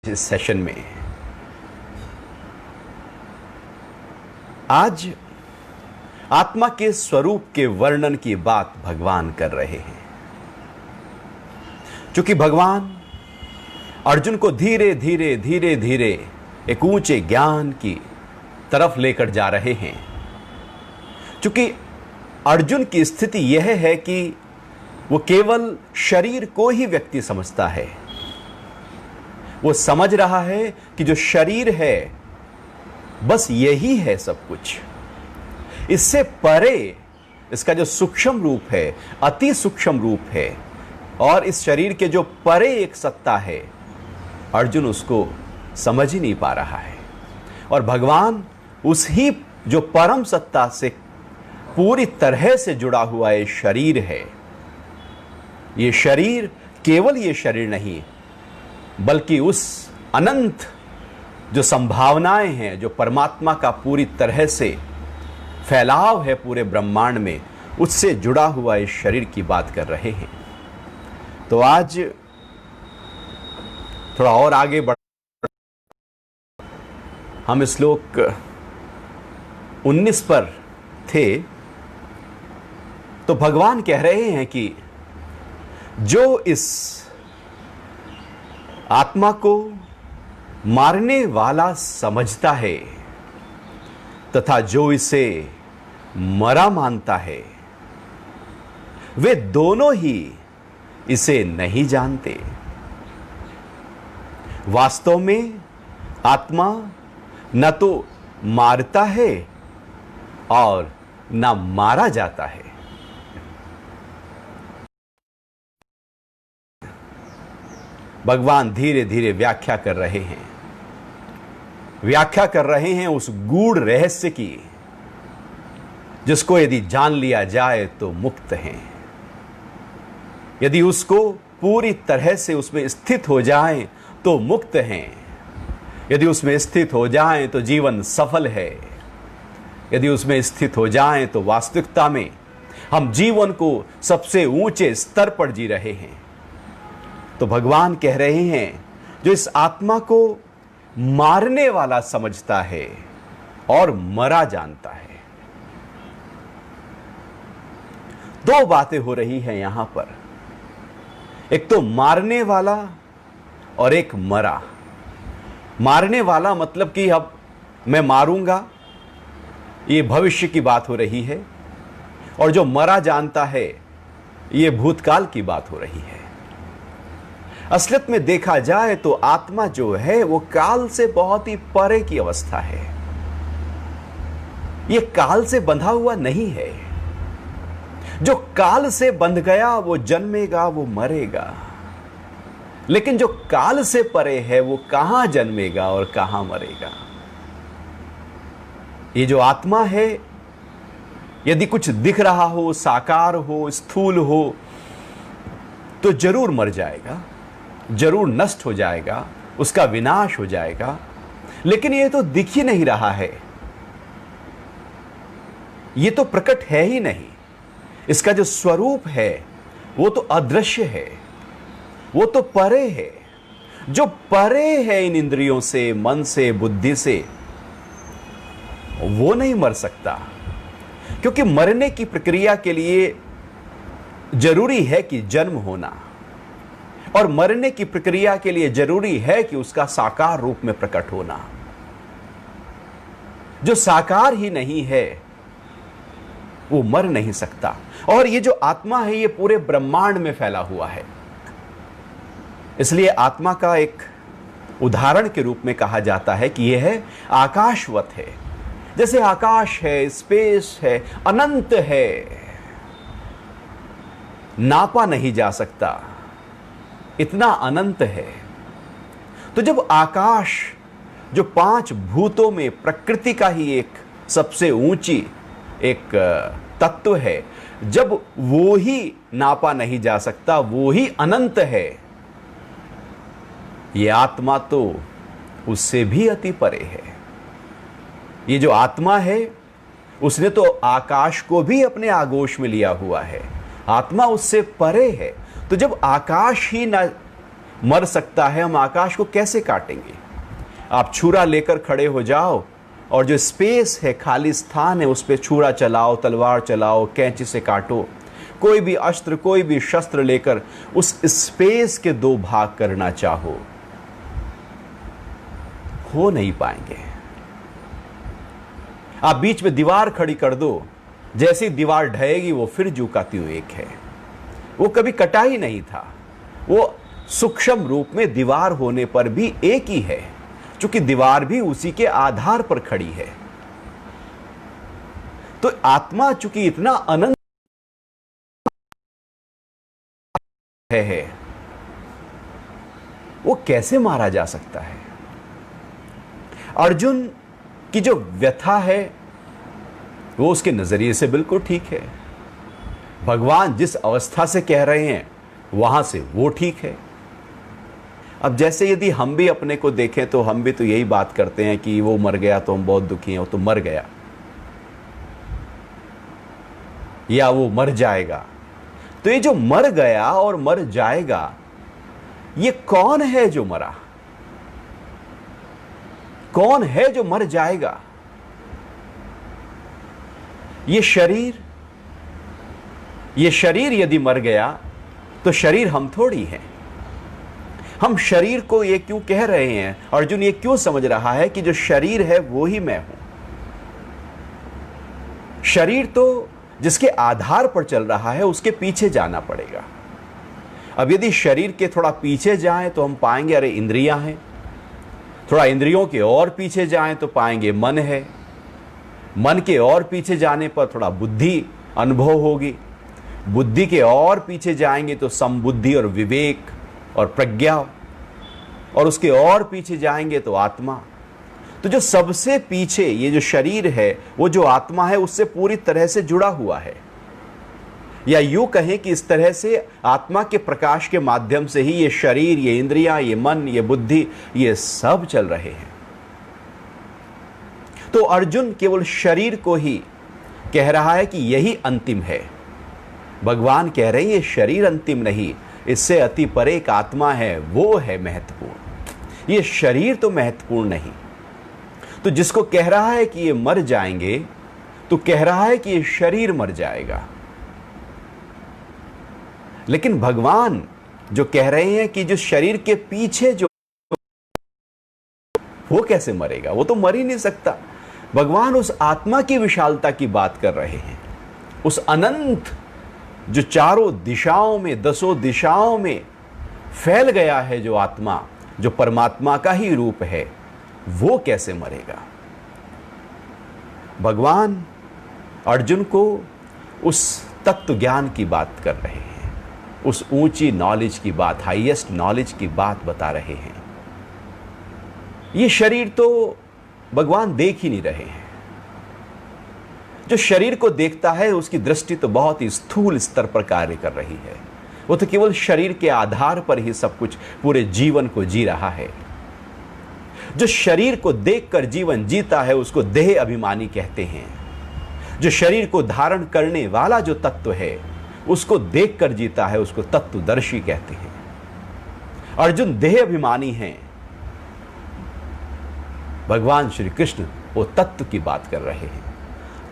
इस सेशन में आज आत्मा के स्वरूप के वर्णन की बात भगवान कर रहे हैं। क्योंकि भगवान अर्जुन को धीरे धीरे धीरे धीरे एक ऊंचे ज्ञान की तरफ लेकर जा रहे हैं। क्योंकि अर्जुन की स्थिति यह है कि वो केवल शरीर को ही व्यक्ति समझता है। वो समझ रहा है कि जो शरीर है बस यही है सब कुछ। इससे परे इसका जो सूक्ष्म रूप है, अति सूक्ष्म रूप है, और इस शरीर के जो परे एक सत्ता है, अर्जुन उसको समझ ही नहीं पा रहा है। और भगवान उस ही जो परम सत्ता से पूरी तरह से जुड़ा हुआ ये शरीर है। ये शरीर केवल ये शरीर नहीं, बल्कि उस अनंत जो संभावनाएं हैं, जो परमात्मा का पूरी तरह से फैलाव है पूरे ब्रह्मांड में, उससे जुड़ा हुआ इस शरीर की बात कर रहे हैं। तो आज थोड़ा और आगे बढ़ हम श्लोक 19 पर थे। तो भगवान कह रहे हैं कि जो इस आत्मा को मारने वाला समझता है तथा जो इसे मरा मानता है, वे दोनों ही इसे नहीं जानते। वास्तव में आत्मा न तो मारता है और न मारा जाता है। भगवान धीरे धीरे व्याख्या कर रहे हैं, व्याख्या कर रहे हैं उस गूढ़ रहस्य की, जिसको यदि जान लिया जाए तो मुक्त हैं। यदि उसको पूरी तरह से उसमें स्थित हो जाएं तो मुक्त हैं। यदि उसमें स्थित हो जाएं तो जीवन सफल है। यदि उसमें स्थित हो जाएं तो वास्तविकता में हम जीवन को सबसे ऊंचे स्तर पर जी रहे हैं। तो भगवान कह रहे हैं, जो इस आत्मा को मारने वाला समझता है और मरा जानता है। दो बातें हो रही हैं यहां पर। एक तो मारने वाला और एक मरा। मारने वाला मतलब कि अब मैं मारूंगा, ये भविष्य की बात हो रही है। और जो मरा जानता है, ये भूतकाल की बात हो रही है। असलियत में देखा जाए तो आत्मा जो है वो काल से बहुत ही परे की अवस्था है। ये काल से बंधा हुआ नहीं है। जो काल से बंध गया वो जन्मेगा, वो मरेगा। लेकिन जो काल से परे है वो कहां जन्मेगा और कहां मरेगा। ये जो आत्मा है, यदि कुछ दिख रहा हो, साकार हो, स्थूल हो, तो जरूर मर जाएगा, जरूर नष्ट हो जाएगा, उसका विनाश हो जाएगा। लेकिन ये तो दिख ही नहीं रहा है, ये तो प्रकट है ही नहीं। इसका जो स्वरूप है वो तो अदृश्य है, वो तो परे है। जो परे है इन इंद्रियों से, मन से, बुद्धि से, वो नहीं मर सकता। क्योंकि मरने की प्रक्रिया के लिए जरूरी है कि जन्म होना, और मरने की प्रक्रिया के लिए जरूरी है कि उसका साकार रूप में प्रकट होना। जो साकार ही नहीं है वो मर नहीं सकता। और ये जो आत्मा है ये पूरे ब्रह्मांड में फैला हुआ है। इसलिए आत्मा का एक उदाहरण के रूप में कहा जाता है कि यह आकाशवत है। जैसे आकाश है, स्पेस है, अनंत है, नापा नहीं जा सकता, इतना अनंत है। तो जब आकाश, जो 5 भूतों में प्रकृति का ही एक सबसे ऊंची एक तत्व है, जब वो ही नापा नहीं जा सकता, वो ही अनंत है, ये आत्मा तो उससे भी अति परे है। ये जो आत्मा है उसने तो आकाश को भी अपने आगोश में लिया हुआ है। आत्मा उससे परे है। तो जब आकाश ही ना मर सकता है, हम आकाश को कैसे काटेंगे? आप छुरा लेकर खड़े हो जाओ और जो स्पेस है, खाली स्थान है, उस पर छुरा चलाओ, तलवार चलाओ, कैंची से काटो, कोई भी अस्त्र, कोई भी शस्त्र लेकर उस स्पेस के दो भाग करना चाहो, हो नहीं पाएंगे। आप बीच में दीवार खड़ी कर दो, जैसी दीवार ढहेगी वो फिर झुकाती हुई एक है। वो कभी कटा ही नहीं था, वो सूक्ष्म रूप में दीवार होने पर भी एक ही है, क्योंकि दीवार भी उसी के आधार पर खड़ी है। तो आत्मा चूंकि इतना अनंत है, वो कैसे मारा जा सकता है? अर्जुन की जो व्यथा है वो उसके नजरिए से बिल्कुल ठीक है। भगवान जिस अवस्था से कह रहे हैं वहां से वो ठीक है। अब जैसे यदि हम भी अपने को देखें तो हम भी तो यही बात करते हैं कि वो मर गया तो हम बहुत दुखी हैं, वो तो मर गया, या वो मर जाएगा। तो ये जो मर गया और मर जाएगा, ये कौन है जो मरा? कौन है जो मर जाएगा? ये शरीर यदि मर गया तो शरीर हम थोड़ी हैं। हम शरीर को ये क्यों कह रहे हैं? अर्जुन ये क्यों समझ रहा है कि जो शरीर है वो ही मैं हूं? शरीर तो जिसके आधार पर चल रहा है उसके पीछे जाना पड़ेगा। अब यदि शरीर के थोड़ा पीछे जाएं तो हम पाएंगे अरे इंद्रियां हैं, थोड़ा इंद्रियों के और पीछे जाएं तो पाएंगे मन है, मन के और पीछे जाने पर थोड़ा बुद्धि अनुभव होगी, बुद्धि के और पीछे जाएंगे तो समबुद्धि और विवेक और प्रज्ञा, और उसके और पीछे जाएंगे तो आत्मा। तो जो सबसे पीछे ये जो शरीर है वो जो आत्मा है उससे पूरी तरह से जुड़ा हुआ है, या यूं कहें कि इस तरह से आत्मा के प्रकाश के माध्यम से ही ये शरीर, ये इंद्रियां, ये मन, ये बुद्धि, ये सब चल रहे हैं। तो अर्जुन केवल शरीर को ही कह रहा है कि यही अंतिम है। भगवान कह रहे हैं ये शरीर अंतिम नहीं, इससे अति परे एक आत्मा है, वो है महत्वपूर्ण, ये शरीर तो महत्वपूर्ण नहीं। तो जिसको कह रहा है कि ये मर जाएंगे तो कह रहा है कि ये शरीर मर जाएगा। लेकिन भगवान जो कह रहे हैं कि जो शरीर के पीछे जो वो कैसे मरेगा? वो तो मर ही नहीं सकता। भगवान उस आत्मा की विशालता की बात कर रहे हैं, उस अनंत जो चारों दिशाओं में, दसों दिशाओं में फैल गया है, जो आत्मा, जो परमात्मा का ही रूप है, वो कैसे मरेगा? भगवान अर्जुन को उस तत्व ज्ञान की बात कर रहे हैं, उस ऊंची नॉलेज की बात, हाईएस्ट नॉलेज की बात बता रहे हैं। ये शरीर तो भगवान देख ही नहीं रहे हैं। जो शरीर को देखता है उसकी दृष्टि तो बहुत ही स्थूल स्तर पर कार्य कर रही है। वो तो केवल शरीर के आधार पर ही सब कुछ, पूरे जीवन को जी रहा है। जो शरीर को देखकर जीवन जीता है उसको देह अभिमानी कहते हैं। जो शरीर को धारण करने वाला जो तत्व है उसको देखकर जीता है उसको तत्वदर्शी कहते हैं। अर्जुन देह अभिमानी हैं, भगवान श्री कृष्ण वो तत्व की बात कर रहे हैं।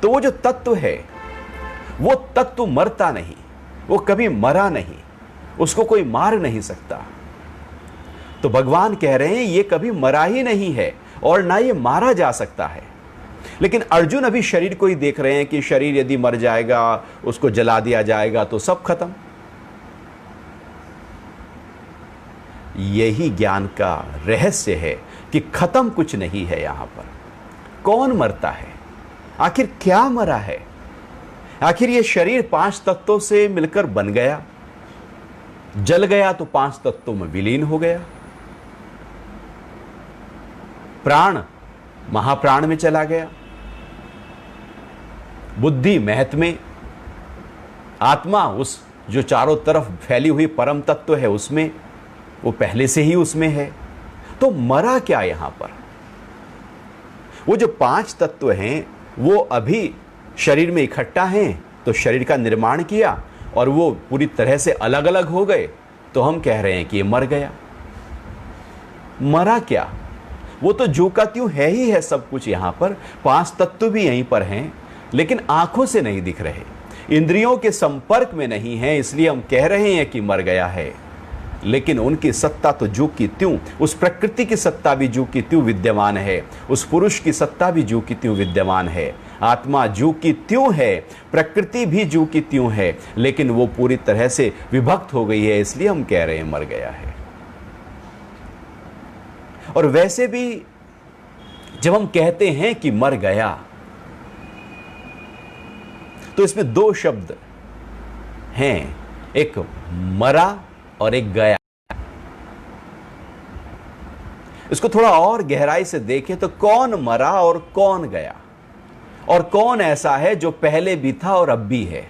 तो वो जो तत्व है वो तत्व मरता नहीं, वो कभी मरा नहीं, उसको कोई मार नहीं सकता। तो भगवान कह रहे हैं ये कभी मरा ही नहीं है और ना ये मारा जा सकता है। लेकिन अर्जुन अभी शरीर को ही देख रहे हैं कि शरीर यदि मर जाएगा, उसको जला दिया जाएगा तो सब खत्म। यही ज्ञान का रहस्य है कि खत्म कुछ नहीं है। यहां पर कौन मरता है? आखिर क्या मरा है? आखिर ये शरीर 5 तत्वों से मिलकर बन गया, जल गया तो 5 तत्वों में विलीन हो गया। प्राण महाप्राण में चला गया, बुद्धि महत में, आत्मा उस जो चारों तरफ फैली हुई परम तत्व है उसमें, वो पहले से ही उसमें है। तो मरा क्या यहां पर? वो जो 5 तत्व हैं वो अभी शरीर में इकट्ठा हैं तो शरीर का निर्माण किया और वो पूरी तरह से अलग अलग हो गए तो हम कह रहे हैं कि ये मर गया। मरा क्या? वो तो जो का त्यों है ही है सब कुछ यहां पर, 5 तत्व भी यहीं पर हैं, लेकिन आंखों से नहीं दिख रहे, इंद्रियों के संपर्क में नहीं है, इसलिए हम कह रहे हैं कि मर गया है। लेकिन उनकी सत्ता तो जो की त्यों, उस प्रकृति की सत्ता भी जो की त्यों विद्यमान है, उस पुरुष की सत्ता भी जो की त्यों विद्यमान है, आत्मा जो की त्यों है, प्रकृति भी जो की त्यों है, लेकिन वो पूरी तरह से विभक्त हो गई है, इसलिए हम कह रहे हैं मर गया है। और वैसे भी जब हम कहते हैं कि मर गया, तो इसमें 2 शब्द हैं, एक मरा और एक गया। इसको थोड़ा और गहराई से देखें तो कौन मरा और कौन गया, और कौन ऐसा है जो पहले भी था और अब भी है।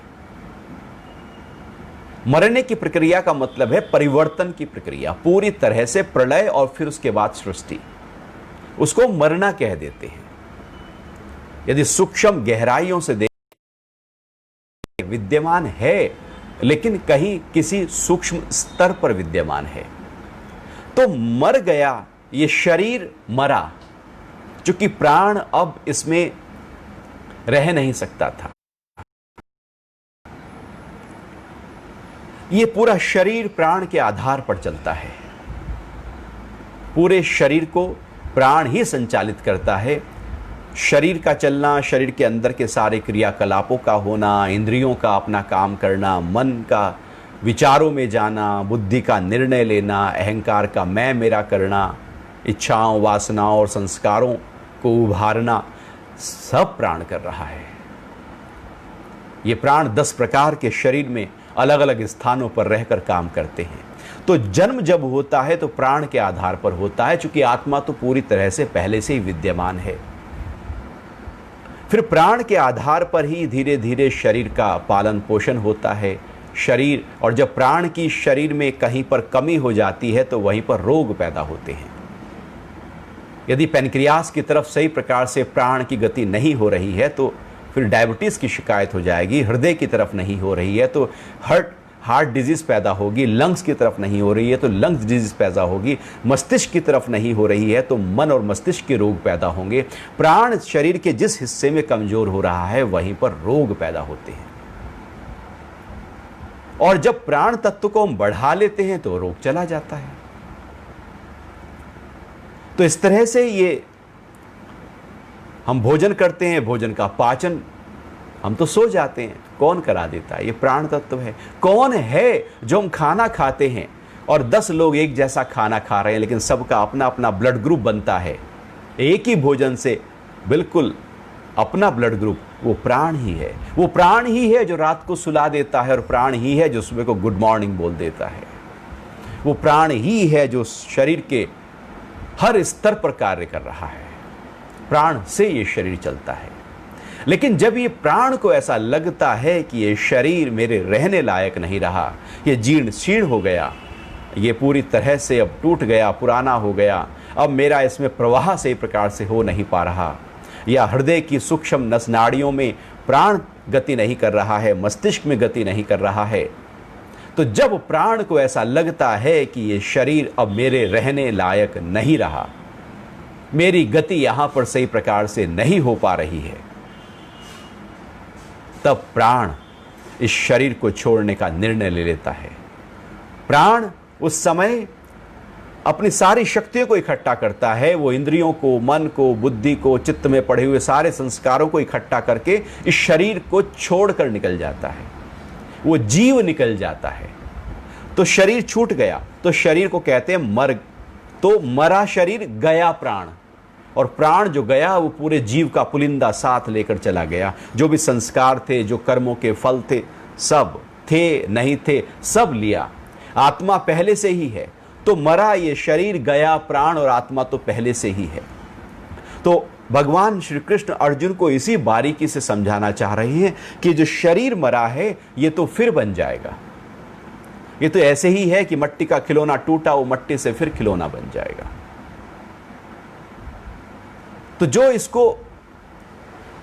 मरने की प्रक्रिया का मतलब है परिवर्तन की प्रक्रिया, पूरी तरह से प्रलय और फिर उसके बाद सृष्टि, उसको मरना कह देते हैं। यदि सूक्ष्म गहराइयों से देखें, विद्यमान है लेकिन कहीं किसी सूक्ष्म स्तर पर विद्यमान है। तो मर गया, ये शरीर मरा, चूंकि प्राण अब इसमें रह नहीं सकता था। ये पूरा शरीर प्राण के आधार पर चलता है, पूरे शरीर को प्राण ही संचालित करता है। शरीर का चलना, शरीर के अंदर के सारे क्रियाकलापों का होना, इंद्रियों का अपना काम करना, मन का विचारों में जाना, बुद्धि का निर्णय लेना, अहंकार का मैं मेरा करना, इच्छाओं, वासनाओं और संस्कारों को उभारना, सब प्राण कर रहा है। ये प्राण 10 प्रकार के शरीर में अलग अलग स्थानों पर रहकर काम करते हैं। तो जन्म जब होता है तो प्राण के आधार पर होता है, क्योंकि आत्मा तो पूरी तरह से पहले से ही विद्यमान है। फिर प्राण के आधार पर ही धीरे धीरे शरीर का पालन पोषण होता है। शरीर, और जब प्राण की शरीर में कहीं पर कमी हो जाती है तो वहीं पर रोग पैदा होते हैं। यदि पैनक्रियास की तरफ सही प्रकार से प्राण की गति नहीं हो रही है तो फिर डायबिटीज की शिकायत हो जाएगी। हृदय की तरफ नहीं हो रही है तो हार्ट डिजीज पैदा होगी। लंग्स की तरफ नहीं हो रही है तो लंग्स डिजीज पैदा होगी। मस्तिष्क की तरफ नहीं हो रही है तो मन और मस्तिष्क के रोग पैदा होंगे। प्राण शरीर के जिस हिस्से में कमजोर हो रहा है वहीं पर रोग पैदा होते हैं। और जब प्राण तत्व को हम बढ़ा लेते हैं तो रोग चला जाता है। तो इस तरह से ये हम भोजन करते हैं, भोजन का पाचन, हम तो सो जाते हैं, कौन करा देता है? ये प्राण तत्व है। कौन है जो हम खाना खाते हैं और 10 लोग एक जैसा खाना खा रहे हैं लेकिन सबका अपना अपना ब्लड ग्रुप बनता है, एक ही भोजन से बिल्कुल अपना ब्लड ग्रुप, वो प्राण ही है। वो प्राण ही है जो रात को सुला देता है और प्राण ही है जो सुबह को गुड मॉर्निंग बोल देता है। वो प्राण ही है जो शरीर के हर स्तर पर कार्य कर रहा है। प्राण से ये शरीर चलता है। लेकिन जब ये प्राण को ऐसा लगता है कि ये शरीर मेरे रहने लायक नहीं रहा, ये जीर्ण शीर्ण हो गया, ये पूरी तरह से अब टूट गया, पुराना हो गया, अब मेरा इसमें प्रवाह सही प्रकार से हो नहीं पा रहा, या हृदय की सूक्ष्म नस नाड़ियों में प्राण गति नहीं कर रहा है, मस्तिष्क में गति नहीं कर रहा है, तो जब प्राण को ऐसा लगता है कि ये शरीर अब मेरे रहने लायक नहीं रहा, मेरी गति यहां पर सही प्रकार से नहीं हो पा रही है, तब प्राण इस शरीर को छोड़ने का निर्णय ले लेता है। प्राण उस समय अपनी सारी शक्तियों को इकट्ठा करता है। वो इंद्रियों को, मन को, बुद्धि को, चित्त में पड़े हुए सारे संस्कारों को इकट्ठा करके इस शरीर को छोड़कर निकल जाता है। वो जीव निकल जाता है। तो शरीर छूट गया तो शरीर को कहते हैं मर, तो मरा शरीर गया प्राण। और प्राण जो गया वो पूरे जीव का पुलिंदा साथ लेकर चला गया। जो भी संस्कार थे, जो कर्मों के फल थे, सब थे नहीं थे, सब लिया। आत्मा पहले से ही है, तो मरा ये शरीर, गया प्राण, और आत्मा तो पहले से ही है। तो भगवान श्री कृष्ण अर्जुन को इसी बारीकी से समझाना चाह रहे हैं कि जो शरीर मरा है ये तो फिर बन जाएगा। ये तो ऐसे ही है कि मिट्टी का खिलौना टूटा, वो मिट्टी से फिर खिलौना बन जाएगा। तो जो इसको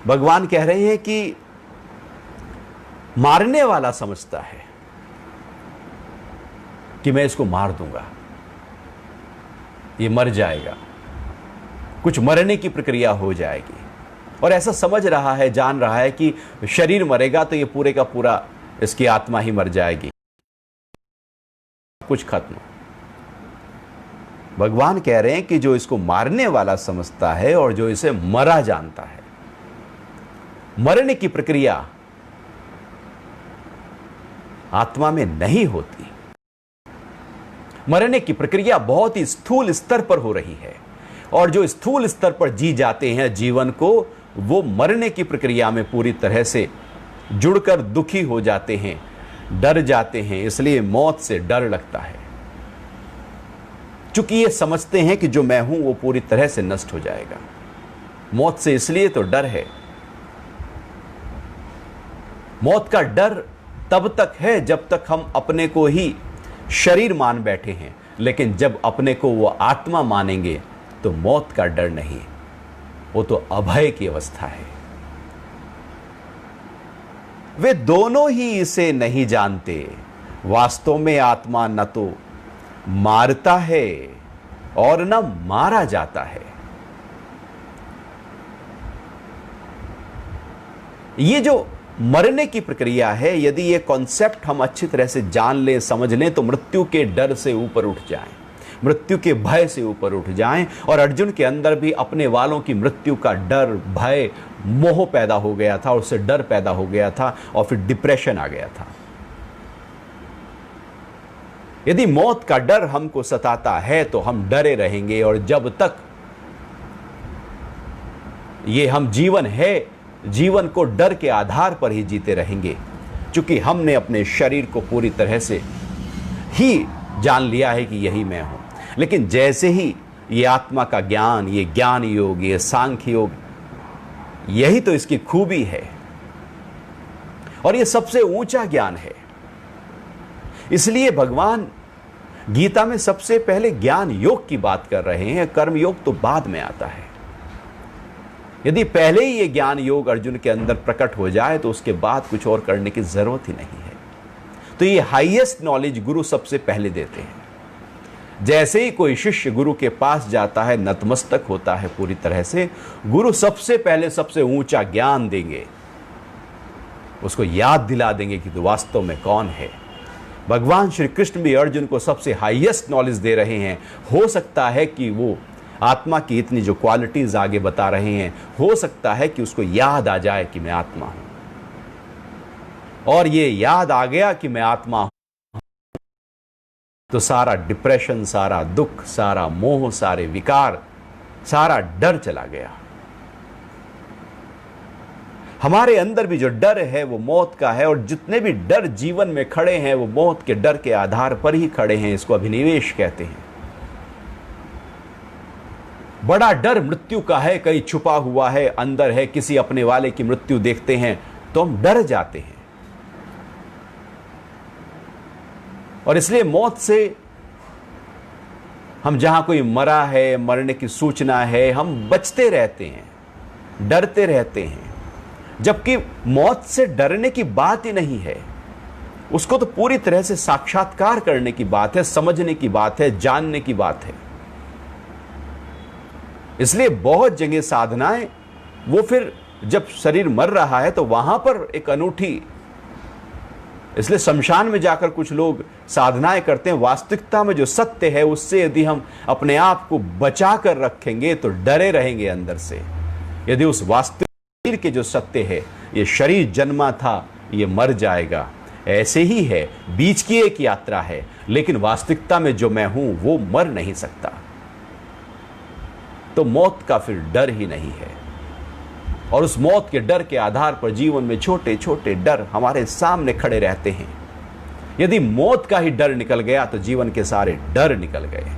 भगवान कह रहे हैं कि मारने वाला समझता है कि मैं इसको मार दूंगा, ये मर जाएगा, कुछ मरने की प्रक्रिया हो जाएगी, और ऐसा समझ रहा है, जान रहा है कि शरीर मरेगा तो ये पूरे का पूरा इसकी आत्मा ही मर जाएगी, कुछ खत्म। भगवान कह रहे हैं कि जो इसको मारने वाला समझता है और जो इसे मरा जानता है, मरने की प्रक्रिया आत्मा में नहीं होती। मरने की प्रक्रिया बहुत ही स्थूल स्तर पर हो रही है, और जो स्थूल स्तर पर जी जाते हैं जीवन को, वो मरने की प्रक्रिया में पूरी तरह से जुड़कर दुखी हो जाते हैं, डर जाते हैं। इसलिए मौत से डर लगता है, क्योंकि ये समझते हैं कि जो मैं हूं वो पूरी तरह से नष्ट हो जाएगा। मौत से इसलिए तो डर है। मौत का डर तब तक है जब तक हम अपने को ही शरीर मान बैठे हैं, लेकिन जब अपने को वो आत्मा मानेंगे तो मौत का डर नहीं, वो तो अभय की अवस्था है। वे दोनों ही इसे नहीं जानते। वास्तव में आत्मा न तो मारता है और न मारा जाता है। ये जो मरने की प्रक्रिया है, यदि ये कॉन्सेप्ट हम अच्छी तरह से जान लें, समझ लें, तो मृत्यु के डर से ऊपर उठ जाएं, मृत्यु के भय से ऊपर उठ जाएं। और अर्जुन के अंदर भी अपने वालों की मृत्यु का डर, भय, मोह पैदा हो गया था, और उससे डर पैदा हो गया था, और फिर डिप्रेशन आ गया था। यदि मौत का डर हमको सताता है तो हम डरे रहेंगे, और जब तक ये हम जीवन है, जीवन को डर के आधार पर ही जीते रहेंगे, क्योंकि हमने अपने शरीर को पूरी तरह से ही जान लिया है कि यही मैं हूं। लेकिन जैसे ही ये आत्मा का ज्ञान, ये ज्ञान योग, ये सांख्य योग, यही तो इसकी खूबी है, और ये सबसे ऊंचा ज्ञान है। इसलिए भगवान गीता में सबसे पहले ज्ञान योग की बात कर रहे हैं, कर्म योग तो बाद में आता है। यदि पहले ही ये ज्ञान योग अर्जुन के अंदर प्रकट हो जाए तो उसके बाद कुछ और करने की जरूरत ही नहीं है। तो ये हाईएस्ट नॉलेज गुरु सबसे पहले देते हैं। जैसे ही कोई शिष्य गुरु के पास जाता है, नतमस्तक होता है पूरी तरह से, गुरु सबसे पहले सबसे ऊंचा ज्ञान देंगे, उसको याद दिला देंगे कि तू वास्तव में कौन है। भगवान श्री कृष्ण भी अर्जुन को सबसे हाईएस्ट नॉलेज दे रहे हैं। हो सकता है कि वो आत्मा की इतनी जो क्वालिटीज आगे बता रहे हैं, हो सकता है कि उसको याद आ जाए कि मैं आत्मा हूं, और ये याद आ गया कि मैं आत्मा हूं तो सारा डिप्रेशन, सारा दुख, सारा मोह, सारे विकार, सारा डर चला गया। हमारे अंदर भी जो डर है वो मौत का है, और जितने भी डर जीवन में खड़े हैं वो मौत के डर के आधार पर ही खड़े हैं। इसको अभिनिवेश कहते हैं। बड़ा डर मृत्यु का है, कहीं छुपा हुआ है, अंदर है। किसी अपने वाले की मृत्यु देखते हैं तो हम डर जाते हैं, और इसलिए मौत से हम जहां कोई मरा है, मरने की सूचना है, हम बचते रहते हैं, डरते रहते हैं। जबकि मौत से डरने की बात ही नहीं है, उसको तो पूरी तरह से साक्षात्कार करने की बात है, समझने की बात है, जानने की बात है। इसलिए बहुत जगह साधनाएं, वो फिर जब शरीर मर रहा है तो वहां पर एक अनूठी, इसलिए शमशान में जाकर कुछ लोग साधनाएं करते हैं। वास्तविकता में जो सत्य है उससे यदि हम अपने आप को बचा कर रखेंगे तो डरे रहेंगे अंदर से। यदि उस वास्तविक शरीर के जो सत्य है, ये शरीर जन्मा था, ये मर जाएगा, ऐसे ही है, बीच की एक यात्रा है, लेकिन वास्तविकता में जो मैं हूं वो मर नहीं सकता, तो मौत का फिर डर ही नहीं है। और उस मौत के डर के आधार पर जीवन में छोटे छोटे डर हमारे सामने खड़े रहते हैं। यदि मौत का ही डर निकल गया तो जीवन के सारे डर निकल गए।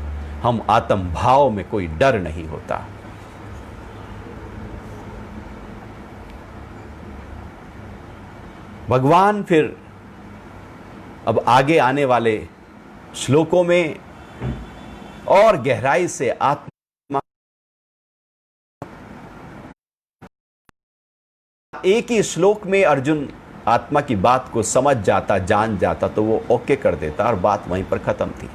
हम आत्म भाव में कोई डर नहीं होता। भगवान फिर अब आगे आने वाले श्लोकों में और गहराई से आत्मा, एक ही श्लोक में अर्जुन आत्मा की बात को समझ जाता, जान जाता तो वो ओके कर देता और बात वहीं पर खत्म थी।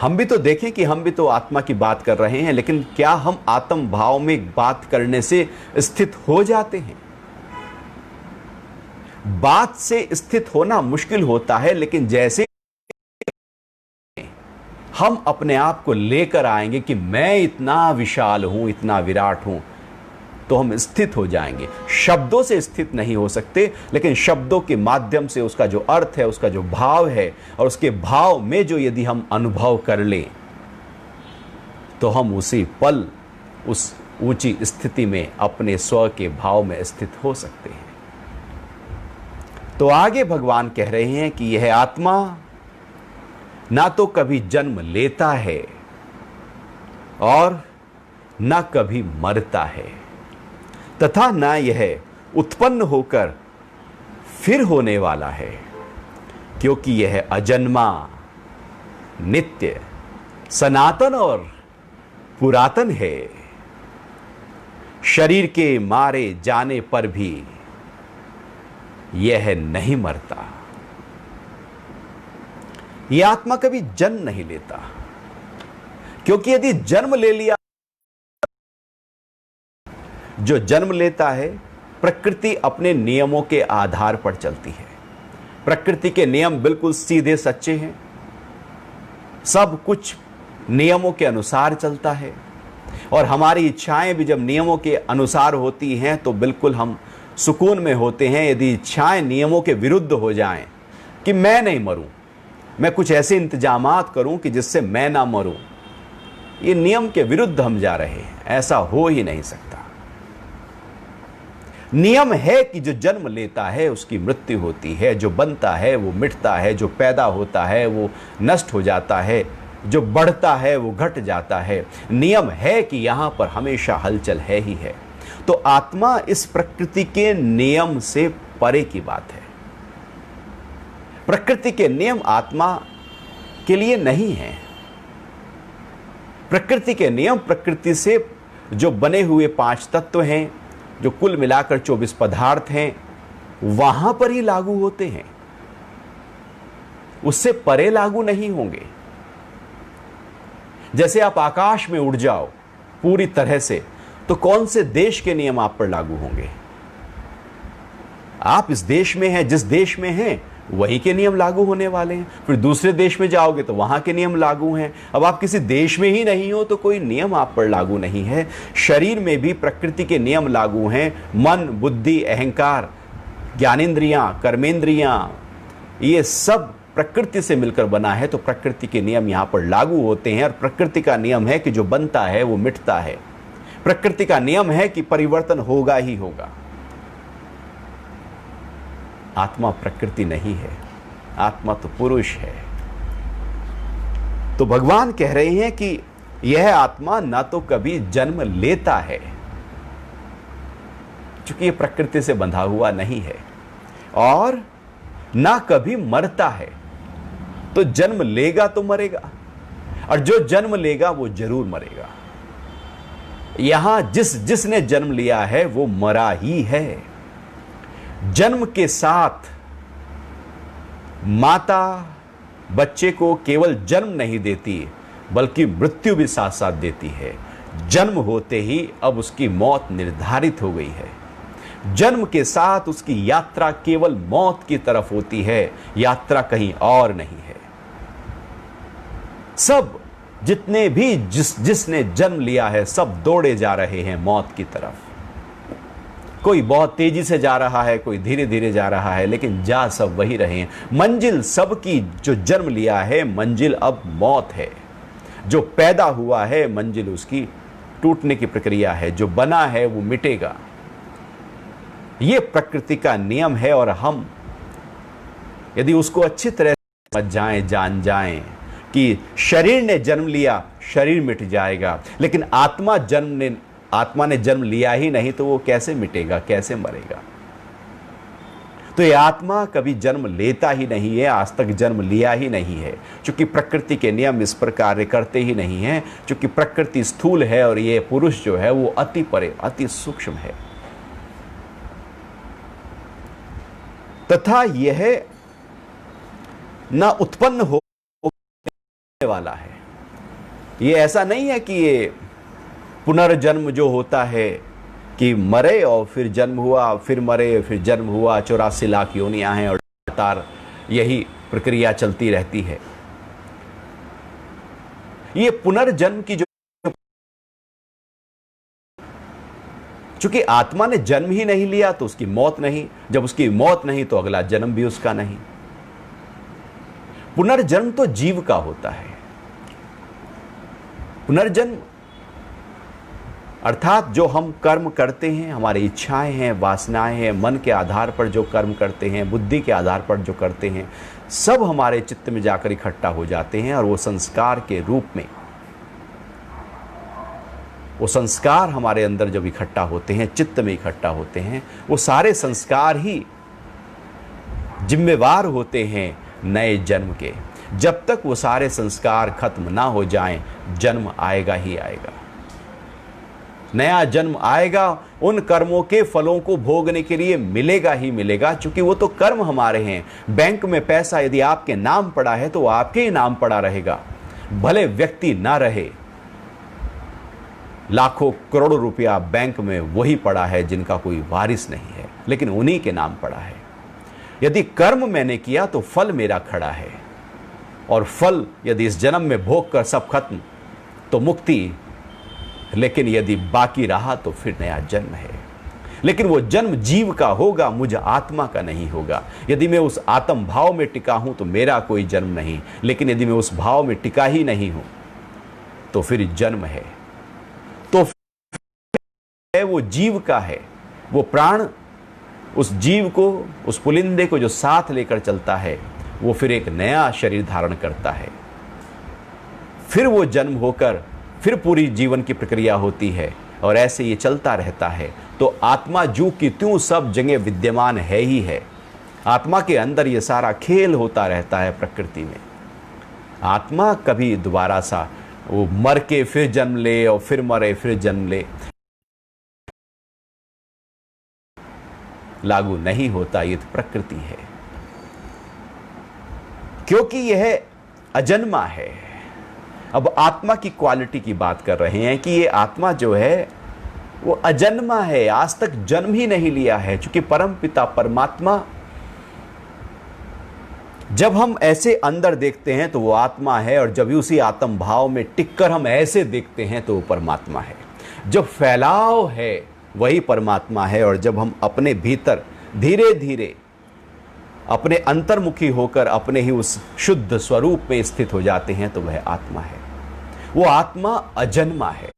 हम भी तो देखें कि हम भी तो आत्मा की बात कर रहे हैं, लेकिन क्या हम आत्म भाव में बात करने से स्थित हो जाते हैं? बात से स्थित होना मुश्किल होता है, लेकिन जैसे हम अपने आप को लेकर आएंगे कि मैं इतना विशाल हूं, इतना विराट हूं, तो हम स्थित हो जाएंगे। शब्दों से स्थित नहीं हो सकते, लेकिन शब्दों के माध्यम से उसका जो अर्थ है, उसका जो भाव है, और उसके भाव में जो यदि हम अनुभव कर लें, तो हम उसी पल उस ऊंची स्थिति में अपने स्व के भाव में स्थित हो सकते हैं। तो आगे भगवान कह रहे हैं कि यह आत्मा ना तो कभी जन्म लेता है और ना कभी मरता है, तथा ना यह उत्पन्न होकर फिर होने वाला है, क्योंकि यह अजन्मा, नित्य, सनातन और पुरातन है। शरीर के मारे जाने पर भी यह नहीं मरता। यह आत्मा कभी जन्म नहीं लेता, क्योंकि यदि जन्म ले लिया, जो जन्म लेता है, प्रकृति अपने नियमों के आधार पर चलती है। प्रकृति के नियम बिल्कुल सीधे सच्चे हैं, सब कुछ नियमों के अनुसार चलता है, और हमारी इच्छाएं भी जब नियमों के अनुसार होती हैं तो बिल्कुल हम सुकून में होते हैं। यदि इच्छाएं नियमों के विरुद्ध हो जाएं कि मैं नहीं मरूं, मैं कुछ ऐसे इंतजामात करूं कि जिससे मैं ना मरूं, ये नियम के विरुद्ध हम जा रहे हैं। ऐसा हो ही नहीं सकता। नियम है कि जो जन्म लेता है उसकी मृत्यु होती है, जो बनता है वो मिटता है, जो पैदा होता है वो नष्ट हो जाता है, जो बढ़ता है वो घट जाता है। नियम है कि यहां पर हमेशा हलचल है ही है। तो आत्मा इस प्रकृति के नियम से परे की बात है। प्रकृति के नियम आत्मा के लिए नहीं है। प्रकृति के नियम प्रकृति से जो बने हुए 5 तत्व हैं, जो कुल मिलाकर 24 पदार्थ हैं, वहां पर ही लागू होते हैं, उससे परे लागू नहीं होंगे। जैसे आप आकाश में उड़ जाओ पूरी तरह से, तो कौन से देश के नियम आप पर लागू होंगे? आप इस देश में हैं, जिस देश में हैं वही के नियम लागू होने वाले हैं। फिर दूसरे देश में जाओगे तो वहां के नियम लागू हैं। अब आप किसी देश में ही नहीं हो तो कोई नियम आप पर लागू नहीं है। शरीर में भी प्रकृति के नियम लागू हैं। मन, बुद्धि, अहंकार, ज्ञानेंद्रियां, कर्मेंद्रियां, ये सब प्रकृति से मिलकर बना है, तो प्रकृति के नियम यहां पर लागू होते हैं। और प्रकृति का नियम है कि जो बनता है वो मिटता है। प्रकृति का नियम है कि परिवर्तन होगा ही होगा। आत्मा प्रकृति नहीं है, आत्मा तो पुरुष है। तो भगवान कह रहे हैं कि यह आत्मा ना तो कभी जन्म लेता है, क्योंकि यह प्रकृति से बंधा हुआ नहीं है, और ना कभी मरता है। तो जन्म लेगा तो मरेगा, और जो जन्म लेगा वो जरूर मरेगा। यहां जिसने जन्म लिया है वो मरा ही है। जन्म के साथ माता बच्चे को केवल जन्म नहीं देती, बल्कि मृत्यु भी साथ साथ देती है। जन्म होते ही अब उसकी मौत निर्धारित हो गई है। जन्म के साथ उसकी यात्रा केवल मौत की तरफ होती है, यात्रा कहीं और नहीं है। सब जितने भी जिसने जन्म लिया है, सब दौड़े जा रहे हैं मौत की तरफ। कोई बहुत तेजी से जा रहा है, कोई धीरे धीरे जा रहा है, लेकिन जा सब वही रहे हैं। मंजिल सबकी, जो जन्म लिया है मंजिल अब मौत है। जो पैदा हुआ है मंजिल उसकी टूटने की प्रक्रिया है। जो बना है वो मिटेगा। ये प्रकृति का नियम है, और हम यदि उसको अच्छी तरह से समझ जाएं, जान जाएं कि शरीर ने जन्म लिया, शरीर मिट जाएगा, लेकिन आत्मा ने जन्म लिया ही नहीं, तो वो कैसे मिटेगा, कैसे मरेगा? तो ये आत्मा कभी जन्म लेता ही नहीं है, आज तक जन्म लिया ही नहीं है, क्योंकि प्रकृति के नियम इस पर कार्य करते ही नहीं है। क्योंकि प्रकृति स्थूल है और ये पुरुष जो है वो अति परे, अति सूक्ष्म है। तथा यह न उत्पन्न होने वाला है, ये ऐसा नहीं है कि ये पुनर्जन्म जो होता है कि मरे और फिर जन्म हुआ, फिर मरे, फिर जन्म हुआ, 84 लाख योनियां हैं और लगातार यही प्रक्रिया चलती रहती है। ये पुनर्जन्म की जो, चूंकि आत्मा ने जन्म ही नहीं लिया तो उसकी मौत नहीं, जब उसकी मौत नहीं तो अगला जन्म भी उसका नहीं। पुनर्जन्म तो जीव का होता है। पुनर्जन्म अर्थात जो हम कर्म करते हैं, हमारी इच्छाएं हैं, वासनाएं हैं, मन के आधार पर जो कर्म करते हैं, बुद्धि के आधार पर जो करते हैं, सब हमारे चित्त में जाकर इकट्ठा हो जाते हैं और वो संस्कार के रूप में, वो संस्कार हमारे अंदर जब इकट्ठा होते हैं, चित्त में इकट्ठा होते हैं, वो सारे संस्कार ही जिम्मेवार होते हैं नए जन्म के। जब तक वो सारे संस्कार खत्म ना हो जाएं, जन्म आएगा ही आएगा। नया जन्म आएगा, उन कर्मों के फलों को भोगने के लिए मिलेगा ही मिलेगा, क्योंकि वो तो कर्म हमारे हैं। बैंक में पैसा यदि आपके नाम पड़ा है तो वो आपके ही नाम पड़ा रहेगा, भले व्यक्ति ना रहे। लाखों करोड़ों रुपया बैंक में वही पड़ा है जिनका कोई वारिस नहीं है, लेकिन उन्हीं के नाम पड़ा है। यदि कर्म मैंने किया तो फल मेरा खड़ा है, और फल यदि इस जन्म में भोग कर सब खत्म तो मुक्ति, लेकिन यदि बाकी रहा तो फिर नया जन्म है। लेकिन वो जन्म जीव का होगा, मुझ आत्मा का नहीं होगा। यदि मैं उस आत्म भाव में टिका हूं तो मेरा कोई जन्म नहीं, लेकिन यदि मैं उस भाव में टिका ही नहीं हूं तो फिर जन्म है। तो फिर वो जीव का है, वो प्राण उस जीव को, उस पुलिंदे को जो साथ लेकर चलता है, वो फिर एक नया शरीर धारण करता है। फिर वो जन्म होकर फिर पूरी जीवन की प्रक्रिया होती है, और ऐसे ये चलता रहता है। तो आत्मा जू की त्यों सब जगह विद्यमान है ही है। आत्मा के अंदर ये सारा खेल होता रहता है प्रकृति में। आत्मा कभी दोबारा सा वो मर के फिर जन्म ले और फिर मरे फिर जन्म ले, लागू नहीं होता। ये तो प्रकृति है, क्योंकि यह अजन्मा है। अब आत्मा की क्वालिटी की बात कर रहे हैं कि ये आत्मा जो है वो अजन्मा है, आज तक जन्म ही नहीं लिया है। क्योंकि परम पिता परमात्मा, जब हम ऐसे अंदर देखते हैं तो वो आत्मा है, और जब उसी आत्म भाव में टिककर हम ऐसे देखते हैं तो वो परमात्मा है। जब फैलाव है वही परमात्मा है, और जब हम अपने भीतर धीरे धीरे अपने अंतर्मुखी होकर अपने ही उस शुद्ध स्वरूप में स्थित हो जाते हैं तो वह आत्मा है। वो आत्मा अजन्मा है,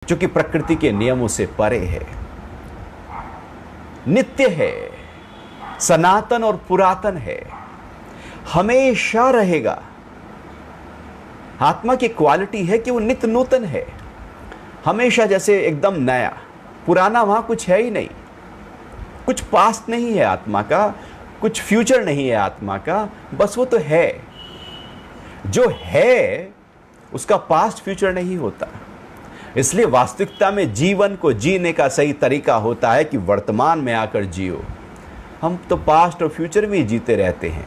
क्योंकि प्रकृति के नियमों से परे है, नित्य है, सनातन और पुरातन है, हमेशा रहेगा। आत्मा की क्वालिटी है कि वो नित्य नूतन है, हमेशा जैसे एकदम नया। पुराना वहां कुछ है ही नहीं, कुछ पास्ट नहीं है आत्मा का, कुछ फ्यूचर नहीं है आत्मा का, बस वो तो है। जो है उसका पास्ट फ्यूचर नहीं होता। इसलिए वास्तविकता में जीवन को जीने का सही तरीका होता है कि वर्तमान में आकर जियो। हम तो पास्ट और फ्यूचर में ही जीते रहते हैं।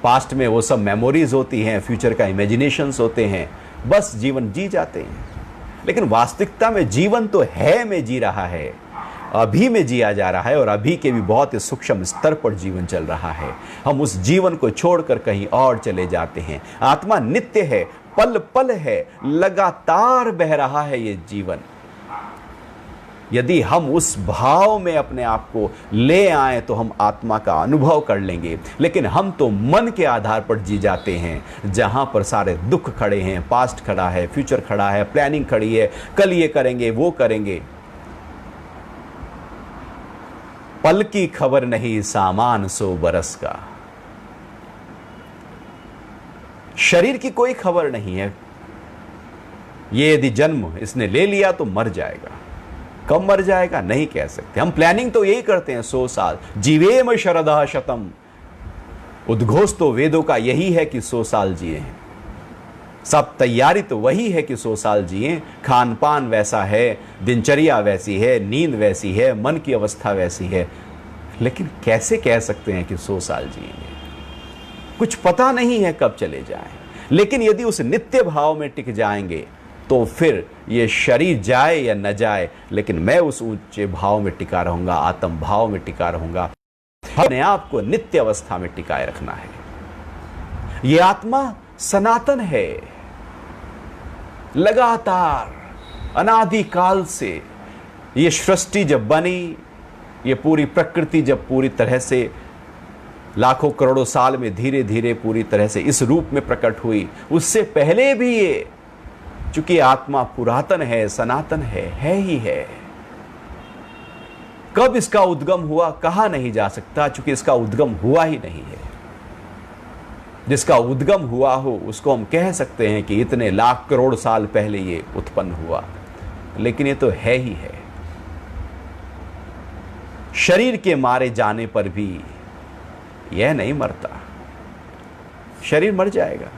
पास्ट में वो सब मेमोरीज होती हैं, फ्यूचर का इमेजिनेशंस होते हैं, बस जीवन जी जाते हैं। लेकिन वास्तविकता में जीवन तो है में जी रहा है, अभी में जिया जा रहा है, और अभी के भी बहुत ही सूक्ष्म स्तर पर जीवन चल रहा है। हम उस जीवन को छोड़कर कहीं और चले जाते हैं। आत्मा नित्य है, पल पल है, लगातार बह रहा है ये जीवन। यदि हम उस भाव में अपने आप को ले आए तो हम आत्मा का अनुभव कर लेंगे। लेकिन हम तो मन के आधार पर जी जाते हैं, जहां पर सारे दुख खड़े हैं, पास्ट खड़ा है, फ्यूचर खड़ा है, प्लानिंग खड़ी है, कल ये करेंगे वो करेंगे। पल की खबर नहीं सामान 100 बरस का। शरीर की कोई खबर नहीं है। ये यदि जन्म इसने ले लिया तो मर जाएगा, कब मर जाएगा नहीं कह सकते। हम प्लानिंग तो यही करते हैं 100 साल, जीवेम शरदा शतम। उद्घोष तो वेदों का यही है कि 100 साल जिए हैं। सब तैयारी तो वही है कि 100 साल जिए। खान पान वैसा है, दिनचर्या वैसी है, नींद वैसी है, मन की अवस्था वैसी है। लेकिन कैसे कह सकते हैं कि 100 साल जिएंगे? कुछ पता नहीं है कब चले जाएं, लेकिन यदि उस नित्य भाव में टिक जाएंगे तो फिर ये शरीर जाए या न जाए, लेकिन मैं उस ऊंचे भाव में टिका रहूंगा, आत्म भाव में टिका रहूंगा। अपने आप को नित्य अवस्था में टिकाए रखना है। ये आत्मा सनातन है, लगातार अनादिकाल से ये सृष्टि जब बनी, ये पूरी प्रकृति जब पूरी तरह से लाखों करोड़ों साल में धीरे धीरे पूरी तरह से इस रूप में प्रकट हुई, उससे पहले भी ये, चूंकि आत्मा पुरातन है, सनातन है ही है। कब इसका उद्गम हुआ कहा नहीं जा सकता, चूंकि इसका उद्गम हुआ ही नहीं है। जिसका उद्गम हुआ हो उसको हम कह सकते हैं कि इतने लाख करोड़ साल पहले ये उत्पन्न हुआ, लेकिन ये तो है ही है। शरीर के मारे जाने पर भी यह नहीं मरता, शरीर मर जाएगा।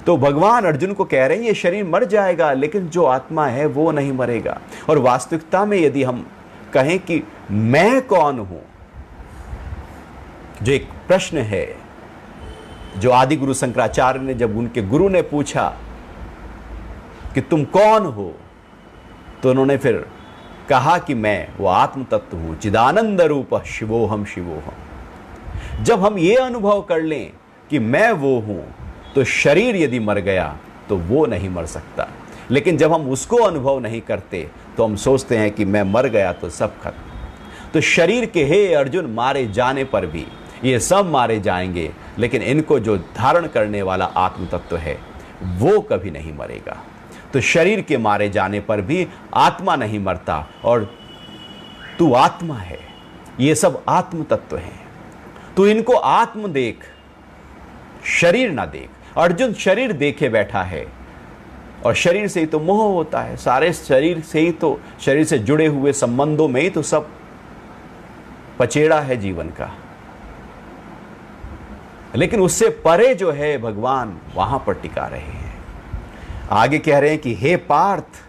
तो भगवान अर्जुन को कह रहे हैं ये शरीर मर जाएगा, लेकिन जो आत्मा है वो नहीं मरेगा। और वास्तविकता में यदि हम कहें कि मैं कौन हूं, जो एक प्रश्न है जो आदि गुरु शंकराचार्य ने, जब उनके गुरु ने पूछा कि तुम कौन हो, तो उन्होंने फिर कहा कि मैं वो आत्म तत्व हूं, चिदानंद रूप शिवोहम शिवोहम। जब हम ये अनुभव कर लें कि मैं वो हूं, तो शरीर यदि मर गया तो वो नहीं मर सकता। लेकिन जब हम उसको अनुभव नहीं करते तो हम सोचते हैं कि मैं मर गया तो सब खत्म। तो शरीर के हे अर्जुन मारे जाने पर भी ये सब मारे जाएंगे, लेकिन इनको जो धारण करने वाला आत्म तत्व है वो कभी नहीं मरेगा। तो शरीर के मारे जाने पर भी आत्मा नहीं मरता, और तू आत्मा है, ये सब आत्म तत्व हैं। तू इनको आत्म देख, शरीर ना देख। अर्जुन शरीर देखे बैठा है, और शरीर से ही तो मोह होता है, सारे शरीर से ही तो, शरीर से जुड़े हुए संबंधों में ही तो सब पचेड़ा है जीवन का। लेकिन उससे परे जो है भगवान, वहां पर टिका रहे हैं। आगे कह रहे हैं कि हे पार्थ,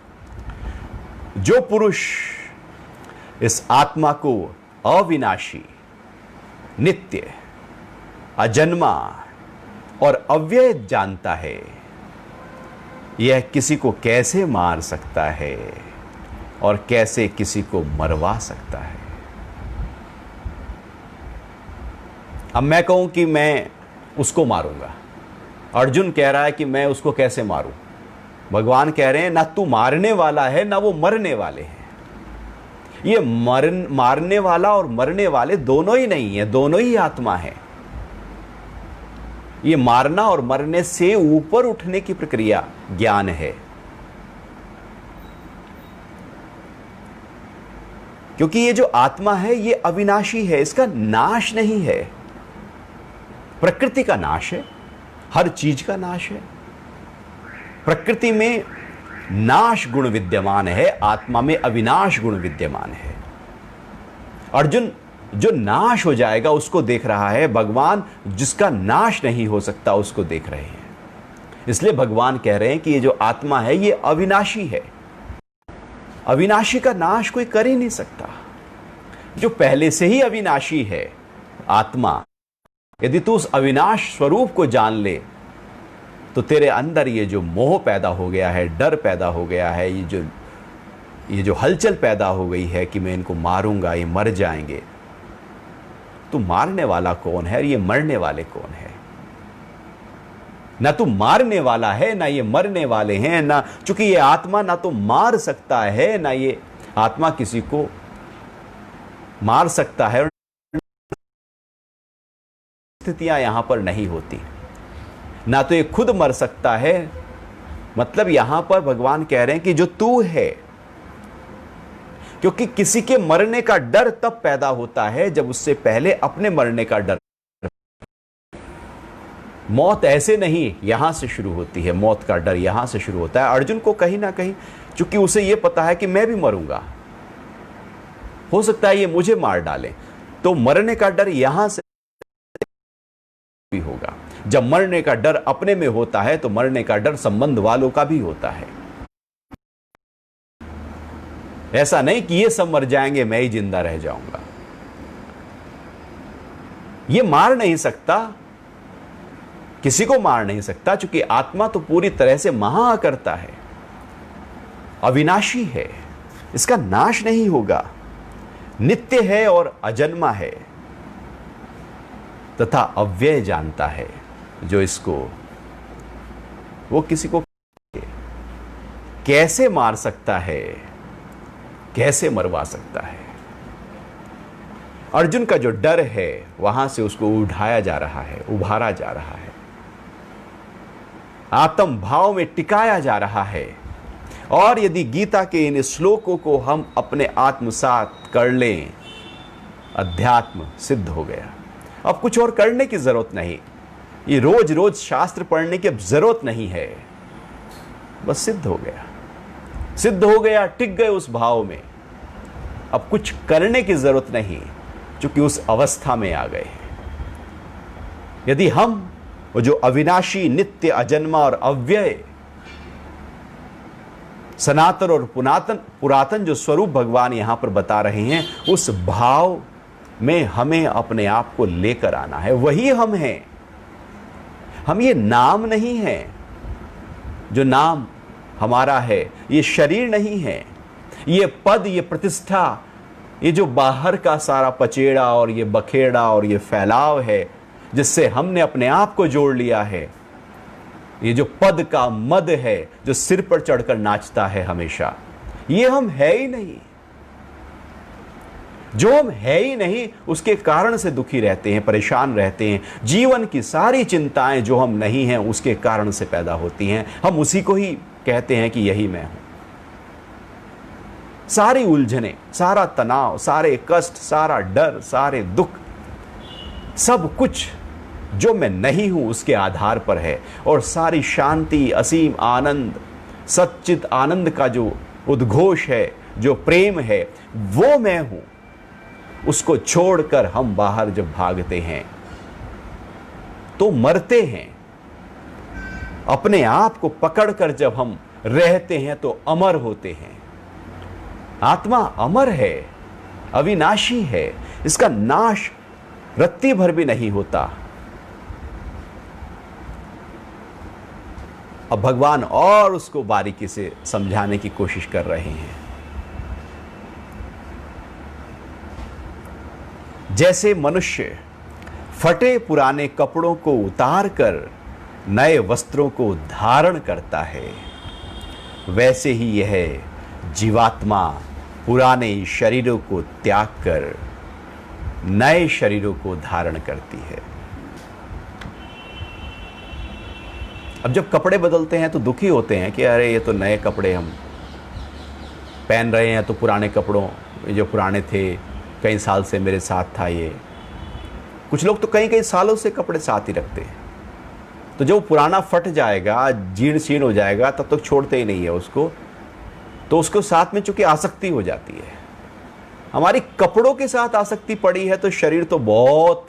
जो पुरुष इस आत्मा को अविनाशी, नित्य, अजन्मा और अव्यय जानता है, यह किसी को कैसे मार सकता है और कैसे किसी को मरवा सकता है। अब मैं कहूं कि मैं उसको मारूंगा, अर्जुन कह रहा है कि मैं उसको कैसे मारूं। भगवान कह रहे हैं ना तू मारने वाला है ना वो मरने वाले हैं। ये मारने वाला और मरने वाले दोनों ही नहीं है, दोनों ही आत्मा है। ये मारना और मरने से ऊपर उठने की प्रक्रिया ज्ञान है, क्योंकि ये जो आत्मा है ये अविनाशी है, इसका नाश नहीं है। प्रकृति का नाश है, हर चीज का नाश है। प्रकृति में नाश गुण विद्यमान है, आत्मा में अविनाश गुण विद्यमान है। अर्जुन जो नाश हो जाएगा उसको देख रहा है, भगवान जिसका नाश नहीं हो सकता उसको देख रहे हैं। इसलिए भगवान कह रहे हैं कि ये जो आत्मा है ये अविनाशी है। अविनाशी का नाश कोई कर ही नहीं सकता। जो पहले से ही अविनाशी है आत्मा, यदि तू उस अविनाश स्वरूप को जान ले तो तेरे अंदर ये जो मोह पैदा हो गया है, डर पैदा हो गया है, ये जो हलचल पैदा हो गई है कि मैं इनको मारूंगा, ये मर जाएंगे, तू मारने वाला कौन है और ये मरने वाले कौन है? ना तू मारने वाला है ना ये मरने वाले हैं, ना, चूंकि ये आत्मा ना तो मार सकता है ना ये आत्मा किसी को मार सकता है। स्थितियां यहां पर नहीं होती, ना तो ये खुद मर सकता है। मतलब यहां पर भगवान कह रहे हैं कि जो तू है, क्योंकि किसी के मरने का डर तब पैदा होता है जब उससे पहले अपने मरने का डर। मौत ऐसे नहीं यहां से शुरू होती है, मौत का डर यहां से शुरू होता है। अर्जुन को कहीं ना कहीं, चूंकि उसे यह पता है कि मैं भी मरूंगा, हो सकता है ये मुझे मार डाले, तो मरने का डर यहां से भी होगा। जब मरने का डर अपने में होता है तो मरने का डर संबंध वालों का भी होता है। ऐसा नहीं कि ये सब मर जाएंगे मैं ही जिंदा रह जाऊंगा। ये मार नहीं सकता, किसी को मार नहीं सकता, क्योंकि आत्मा तो पूरी तरह से महा करता है, अविनाशी है, इसका नाश नहीं होगा, नित्य है और अजन्मा है तथा अव्यय जानता है। जो इसको वो किसी को कैसे मार सकता है, कैसे मरवा सकता है। अर्जुन का जो डर है वहां से उसको उठाया जा रहा है, उभारा जा रहा है, आत्म भाव में टिकाया जा रहा है। और यदि गीता के इन श्लोकों को हम अपने आत्मसात कर लें, अध्यात्म सिद्ध हो गया। अब कुछ और करने की जरूरत नहीं, ये रोज रोज शास्त्र पढ़ने की अब जरूरत नहीं है, बस सिद्ध हो गया, सिद्ध हो गया, टिक गए उस भाव में। अब कुछ करने की जरूरत नहीं, क्योंकि उस अवस्था में आ गए। यदि हम वो जो अविनाशी, नित्य, अजन्मा और अव्यय, सनातन और पुरातन जो स्वरूप भगवान यहां पर बता रहे हैं, उस भाव में हमें अपने आप को लेकर आना है। वही हम हैं, हम ये नाम नहीं है। जो नाम हमारा है ये शरीर नहीं है, ये पद, ये प्रतिष्ठा, ये जो बाहर का सारा पचेड़ा और ये बखेड़ा और ये फैलाव है जिससे हमने अपने आप को जोड़ लिया है, ये जो पद का मद है जो सिर पर चढ़कर नाचता है हमेशा, ये हम है ही नहीं। जो हम है ही नहीं उसके कारण से दुखी रहते हैं, परेशान रहते हैं। जीवन की सारी चिंताएं जो हम नहीं हैं उसके कारण से पैदा होती हैं। हम उसी को ही कहते हैं कि यही मैं हूं। सारी उलझने, सारा तनाव, सारे कष्ट, सारा डर, सारे दुख, सब कुछ जो मैं नहीं हूं उसके आधार पर है। और सारी शांति, असीम आनंद, सच्चित आनंद का जो उद्घोष है, जो प्रेम है, वो मैं हूं। उसको छोड़कर हम बाहर जब भागते हैं तो मरते हैं। अपने आप को पकड़कर जब हम रहते हैं तो अमर होते हैं। आत्मा अमर है, अविनाशी है, इसका नाश रत्ती भर भी नहीं होता। अब भगवान और उसको बारीकी से समझाने की कोशिश कर रहे हैं। जैसे मनुष्य फटे पुराने कपड़ों को उतार कर नए वस्त्रों को धारण करता है, वैसे ही यह जीवात्मा पुराने शरीरों को त्याग कर नए शरीरों को धारण करती है। अब जब कपड़े बदलते हैं तो दुखी होते हैं कि अरे ये तो नए कपड़े हम पहन रहे हैं, तो पुराने कपड़ों जो पुराने थे, कई साल से मेरे साथ था ये। कुछ लोग तो कई कई सालों से कपड़े साथ ही रखते हैं, तो जब पुराना फट जाएगा, जीर्ण शीर्ण हो जाएगा, तब तक छोड़ते ही नहीं है उसको। तो उसको साथ में चूंकि आसक्ति हो जाती है। हमारी कपड़ों के साथ आसक्ति पड़ी है तो शरीर तो बहुत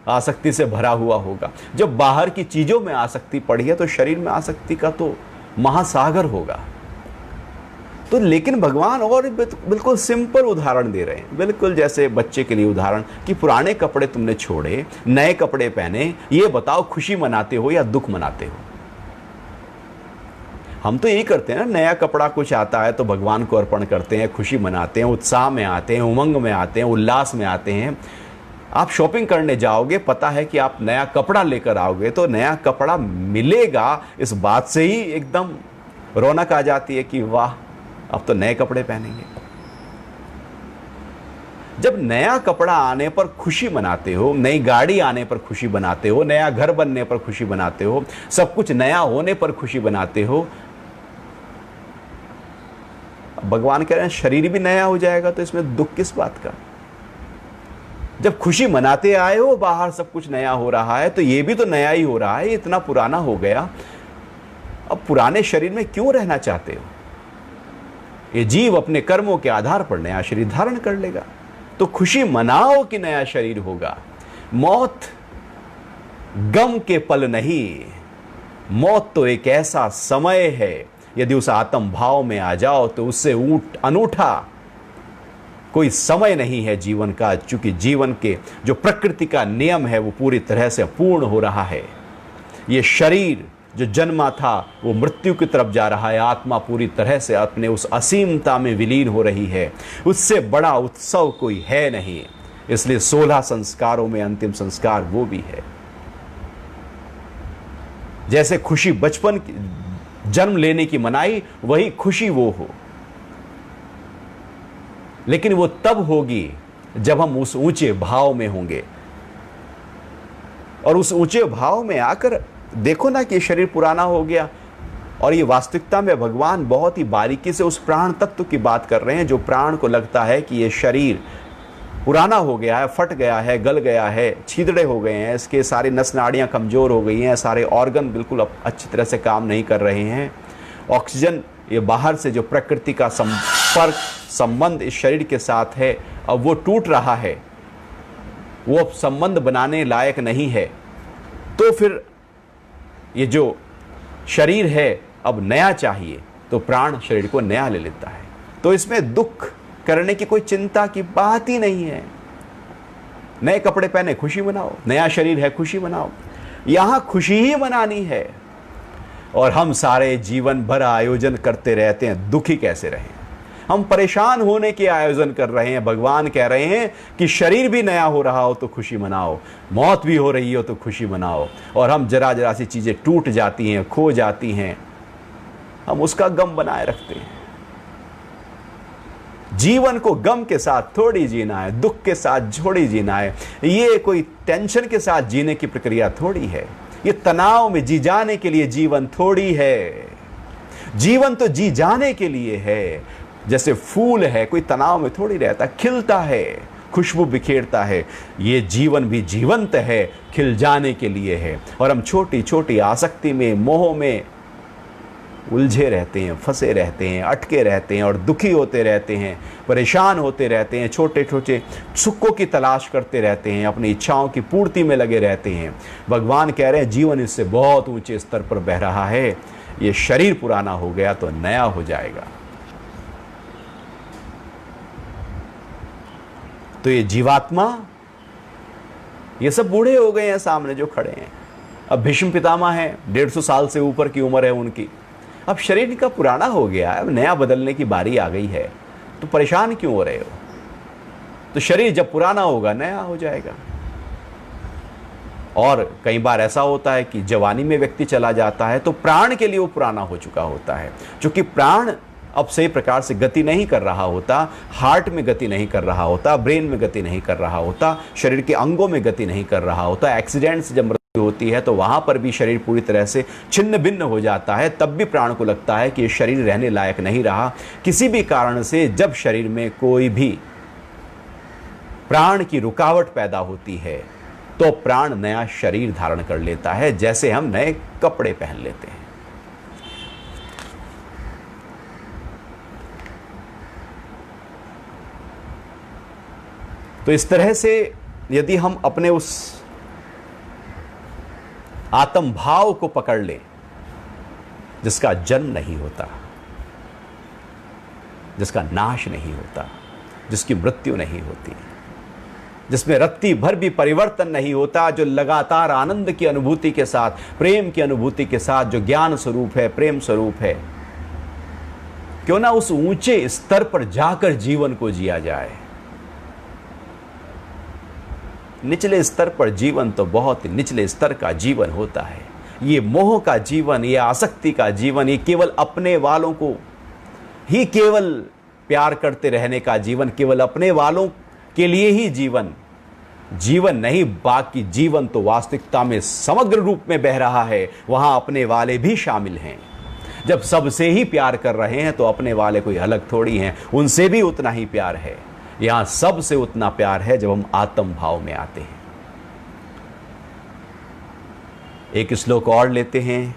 आसक्ति से भरा हुआ होगा। जब बाहर की चीजों में आसक्ति पड़ी है तो शरीर में आसक्ति का तो महासागर होगा। तो लेकिन भगवान और बिल्कुल सिंपल उदाहरण दे रहे हैं, बिल्कुल जैसे बच्चे के लिए उदाहरण कि पुराने कपड़े तुमने छोड़े, नए कपड़े पहने, ये बताओ खुशी मनाते हो या दुख मनाते हो? हम तो यही करते हैं ना, नया कपड़ा कुछ आता है तो भगवान को अर्पण करते हैं, खुशी मनाते हैं, उत्साह में आते हैं, उमंग में आते हैं, उल्लास में आते हैं। आप शॉपिंग करने जाओगे, पता है कि आप नया कपड़ा लेकर आओगे, तो नया कपड़ा मिलेगा, इस बात से ही एकदम रौनक आ जाती है कि वाह अब तो नए कपड़े पहनेंगे। जब नया कपड़ा आने पर खुशी मनाते हो, नई गाड़ी आने पर खुशी मनाते हो, नया घर बनने पर खुशी मनाते हो, सब कुछ नया होने पर खुशी मनाते हो, भगवान कह रहे हैं शरीर भी नया हो जाएगा तो इसमें दुख किस बात का? जब खुशी मनाते आए हो, बाहर सब कुछ नया हो रहा है, तो ये भी तो नया ही हो रहा है, इतना पुराना हो गया। अब पुराने शरीर में क्यों रहना चाहते हो? ये जीव अपने कर्मों के आधार पर नया शरीर धारण कर लेगा, तो खुशी मनाओ कि नया शरीर होगा। मौत गम के पल नहीं, मौत तो एक ऐसा समय है, यदि उस आत्म भाव में आ जाओ तो उससे अनूठा कोई समय नहीं है जीवन का, चूंकि जीवन के जो प्रकृति का नियम है वो पूरी तरह से पूर्ण हो रहा है। ये शरीर जो जन्मा था वो मृत्यु की तरफ जा रहा है, आत्मा पूरी तरह से अपने उस असीमता में विलीन हो रही है। उससे बड़ा उत्सव कोई है नहीं, इसलिए 16 संस्कारों में अंतिम संस्कार वो भी है। जैसे खुशी बचपन जन्म लेने की मनाई, वही खुशी वो हो, लेकिन वो तब होगी जब हम उस ऊंचे भाव में होंगे। और उस ऊंचे भाव में आकर देखो ना कि ये शरीर पुराना हो गया, और ये वास्तविकता में भगवान बहुत ही बारीकी से उस प्राण तत्व की बात कर रहे हैं, जो प्राण को लगता है कि ये शरीर पुराना हो गया है, फट गया है, गल गया है, छिदड़े हो गए हैं, इसके सारी नस नाड़ियाँ कमज़ोर हो गई हैं, सारे ऑर्गन बिल्कुल अच्छी तरह से काम नहीं कर रहे हैं। ऑक्सीजन ये बाहर से जो प्रकृति का संपर्क संबंध इस शरीर के साथ है, अब वो टूट रहा है, वो अब संबंध बनाने लायक नहीं है। तो फिर ये जो शरीर है अब नया चाहिए, तो प्राण शरीर को नया ले लेता है। तो इसमें दुख करने की कोई चिंता की बात ही नहीं है। नए कपड़े पहने खुशी मनाओ, नया शरीर है खुशी मनाओ, यहां खुशी ही मनानी है। और हम सारे जीवन भर आयोजन करते रहते हैं, दुखी कैसे रहें? हम परेशान होने के आयोजन कर रहे हैं। भगवान कह रहे हैं कि शरीर भी नया हो रहा हो तो खुशी मनाओ, मौत भी हो रही हो तो खुशी मनाओ। और हम जरा जरा सी चीजें टूट जाती हैं, खो जाती हैं, हम उसका गम बनाए रखते हैं। जीवन को गम के साथ थोड़ी जीना है, दुख के साथ थोड़ी जीना है। ये कोई टेंशन के साथ जीने की प्रक्रिया थोड़ी है। ये तनाव में जी जाने के लिए जीवन थोड़ी है। जीवन तो जी जाने के लिए है। जैसे फूल है, कोई तनाव में थोड़ी रहता, खिलता है, खुशबू बिखेरता है। ये जीवन भी जीवंत है, खिल जाने के लिए है। और हम छोटी छोटी आसक्ति में, मोह में उलझे रहते हैं, फंसे रहते हैं, अटके रहते हैं और दुखी होते रहते हैं, परेशान होते रहते हैं, छोटे छोटे सुखों की तलाश करते रहते हैं, अपनी इच्छाओं की पूर्ति में लगे रहते हैं। भगवान कह रहे हैं जीवन इससे बहुत ऊंचे स्तर पर बह रहा है। ये शरीर पुराना हो गया तो नया हो जाएगा। तो ये जीवात्मा, ये सब बूढ़े हो गए हैं सामने जो खड़े हैं। अब भीष्म पितामह हैं, 150 साल से ऊपर की उम्र है उनकी। अब शरीर का पुराना हो गया है, अब नया बदलने की बारी आ गई है, तो परेशान क्यों हो रहे हो? तो शरीर जब पुराना होगा नया हो जाएगा। और कई बार ऐसा होता है कि जवानी में व्यक्ति चला जाता है तो प्राण के लिए वो पुराना हो चुका होता है, क्योंकि प्राण अब सही प्रकार से गति नहीं कर रहा होता, हार्ट में गति नहीं कर रहा होता, ब्रेन में गति नहीं कर रहा होता, शरीर के अंगों में गति नहीं कर रहा होता। एक्सीडेंट से जब मृत्यु होती है तो वहां पर भी शरीर पूरी तरह से छिन्न भिन्न हो जाता है। तब भी प्राण को लगता है कि ये शरीर रहने लायक नहीं रहा। किसी भी कारण से जब शरीर में कोई भी प्राण की रुकावट पैदा होती है तो प्राण नया शरीर धारण कर लेता है, जैसे हम नए कपड़े पहन लेते हैं। तो इस तरह से यदि हम अपने उस आत्म भाव को पकड़ लें जिसका जन्म नहीं होता, जिसका नाश नहीं होता, जिसकी मृत्यु नहीं होती, जिसमें रत्ती भर भी परिवर्तन नहीं होता, जो लगातार आनंद की अनुभूति के साथ, प्रेम की अनुभूति के साथ, जो ज्ञान स्वरूप है, प्रेम स्वरूप है, क्यों ना उस ऊंचे स्तर पर जाकर जीवन को जिया जाए। निचले स्तर पर जीवन तो बहुत निचले स्तर का जीवन होता है। ये मोह का जीवन, ये आसक्ति का जीवन, ये केवल अपने वालों को ही केवल प्यार करते रहने का जीवन, केवल अपने वालों के लिए ही जीवन नहीं, बाकी जीवन तो वास्तविकता में समग्र रूप में बह रहा है। वहां अपने वाले भी शामिल हैं। जब सबसे ही प्यार कर रहे हैं तो अपने वाले कोई अलग थोड़ी हैं, उनसे भी उतना ही प्यार है। यहां सबसे उतना प्यार है जब हम आत्म भाव में आते हैं। एक श्लोक और लेते हैं।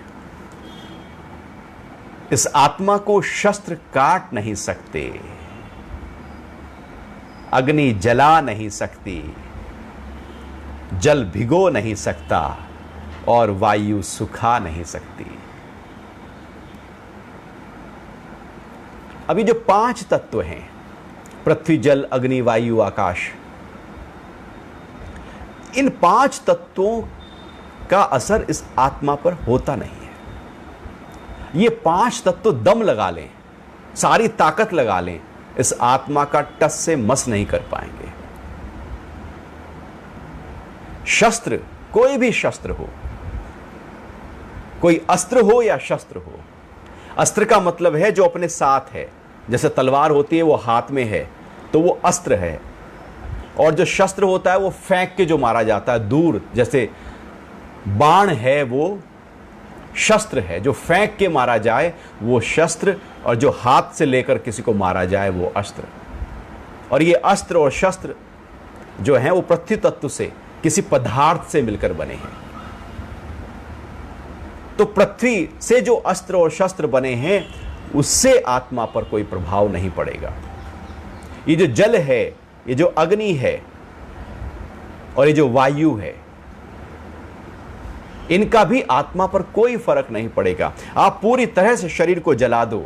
इस आत्मा को शस्त्र काट नहीं सकते, अग्नि जला नहीं सकती, जल भिगो नहीं सकता और वायु सुखा नहीं सकती। अभी जो 5 तत्व हैं, पृथ्वी, जल, अग्नि, वायु, आकाश, इन 5 तत्वों का असर इस आत्मा पर होता नहीं है। ये 5 तत्व दम लगा लें, सारी ताकत लगा लें, इस आत्मा का टस से मस नहीं कर पाएंगे। शस्त्र, कोई भी शस्त्र हो, कोई अस्त्र हो या शस्त्र हो, अस्त्र का मतलब है जो अपने साथ है। जैसे तलवार होती है वो हाथ में है तो वो अस्त्र है, और जो शस्त्र होता है वो फेंक के जो मारा जाता है दूर, जैसे बाण है वो शस्त्र है, जो फेंक के मारा जाए वो शस्त्र, और जो हाथ से लेकर किसी को मारा जाए वो अस्त्र। और ये अस्त्र और शस्त्र जो हैं वो पृथ्वी तत्व से, किसी पदार्थ से मिलकर बने हैं। तो पृथ्वी से जो अस्त्र और शस्त्र बने हैं उससे आत्मा पर कोई प्रभाव नहीं पड़ेगा। ये जो जल है, ये जो अग्नि है और ये जो वायु है, इनका भी आत्मा पर कोई फर्क नहीं पड़ेगा। आप पूरी तरह से शरीर को जला दो,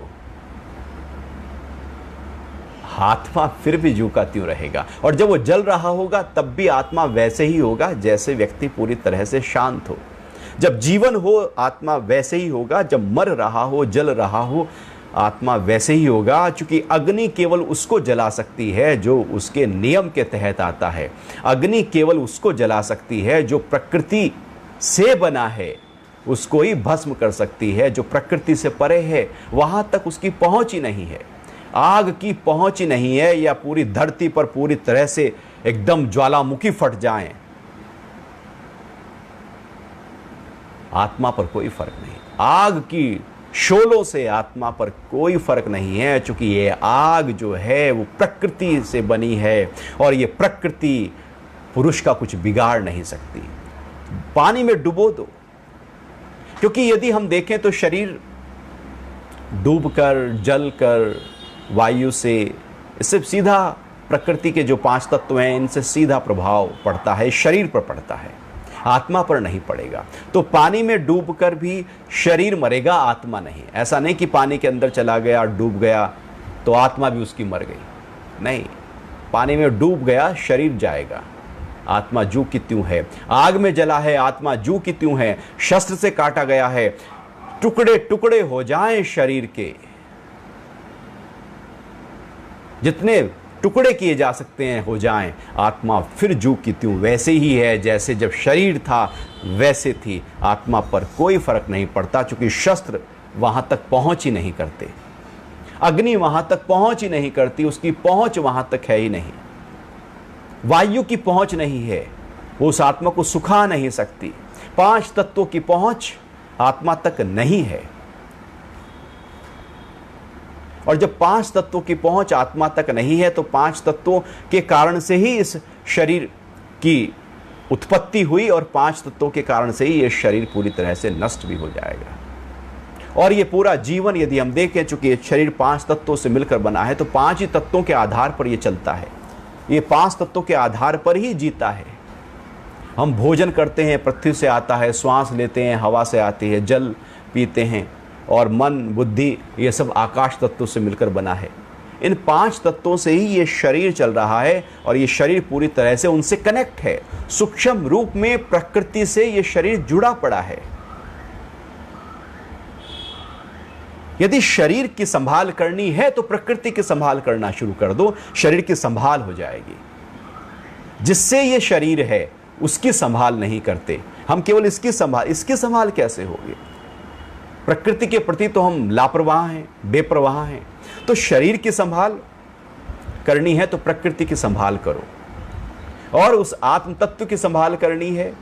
आत्मा फिर भी जू का त्यों रहेगा। और जब वो जल रहा होगा तब भी आत्मा वैसे ही होगा जैसे व्यक्ति पूरी तरह से शांत हो। जब जीवन हो आत्मा वैसे ही होगा, जब मर रहा हो, जल रहा हो, आत्मा वैसे ही होगा। चूंकि अग्नि केवल उसको जला सकती है जो उसके नियम के तहत आता है। अग्नि केवल उसको जला सकती है जो प्रकृति से बना है, उसको ही भस्म कर सकती है। जो प्रकृति से परे है वहां तक उसकी पहुंच ही नहीं है। आग की पहुंच ही नहीं है, या पूरी धरती पर पूरी तरह से एकदम ज्वालामुखी फट जाएं, आत्मा पर कोई फर्क नहीं। आग की शोलों से आत्मा पर कोई फर्क नहीं है, क्योंकि ये आग जो है वो प्रकृति से बनी है, और ये प्रकृति पुरुष का कुछ बिगाड़ नहीं सकती। पानी में डुबो दो, क्योंकि यदि हम देखें तो शरीर डूबकर, जलकर, वायु से, इससे सीधा प्रकृति के जो 5 तत्व हैं इनसे सीधा प्रभाव पड़ता है, शरीर पर पड़ता है, आत्मा पर नहीं पड़ेगा। तो पानी में डूबकर भी शरीर मरेगा, आत्मा नहीं। ऐसा नहीं कि पानी के अंदर चला गया, डूब गया तो आत्मा भी उसकी मर गई, नहीं। पानी में डूब गया, शरीर जाएगा, आत्मा जू की त्यों है। आग में जला है, आत्मा जू की त्यों है। शस्त्र से काटा गया है, टुकड़े टुकड़े हो जाएं शरीर के, जितने टुकड़े किए जा सकते हैं हो जाएं, आत्मा फिर जू की त्यों वैसे ही है जैसे जब शरीर था वैसे थी। आत्मा पर कोई फर्क नहीं पड़ता, क्योंकि शस्त्र वहां तक पहुंच ही नहीं करते, अग्नि वहां तक पहुंच ही नहीं करती, उसकी पहुंच वहां तक है ही नहीं। वायु की पहुंच नहीं है, वो उस आत्मा को सुखा नहीं सकती। 5 तत्वों की पहुंच आत्मा तक नहीं है, और जब 5 तत्वों की पहुंच आत्मा तक नहीं है तो 5 तत्वों के कारण से ही इस शरीर की उत्पत्ति हुई, और 5 तत्वों के कारण से ही यह शरीर पूरी तरह से नष्ट भी हो जाएगा। और ये पूरा जीवन यदि हम देखें, चूंकि ये शरीर 5 तत्वों से मिलकर बना है, तो 5 ही तत्वों के आधार पर यह चलता है। ये 5 तत्वों के आधार पर ही जीता है। हम भोजन करते हैं, पृथ्वी से आता है, श्वास लेते हैं, हवा से आती है, जल पीते हैं, और मन, बुद्धि, ये सब आकाश तत्वों से मिलकर बना है। इन 5 तत्वों से ही ये शरीर चल रहा है, और ये शरीर पूरी तरह से उनसे कनेक्ट है। सूक्ष्म रूप में प्रकृति से ये शरीर जुड़ा पड़ा है। यदि शरीर की संभाल करनी है तो प्रकृति की संभाल करना शुरू कर दो, शरीर की संभाल हो जाएगी। जिससे ये शरीर है उसकी संभाल नहीं करते, हम केवल इसकी संभाल कैसे होगी? प्रकृति के प्रति तो हम लापरवाह हैं, बेपरवाह हैं। तो शरीर की संभाल करनी है तो प्रकृति की संभाल करो, और उस आत्म तत्व की संभाल करनी है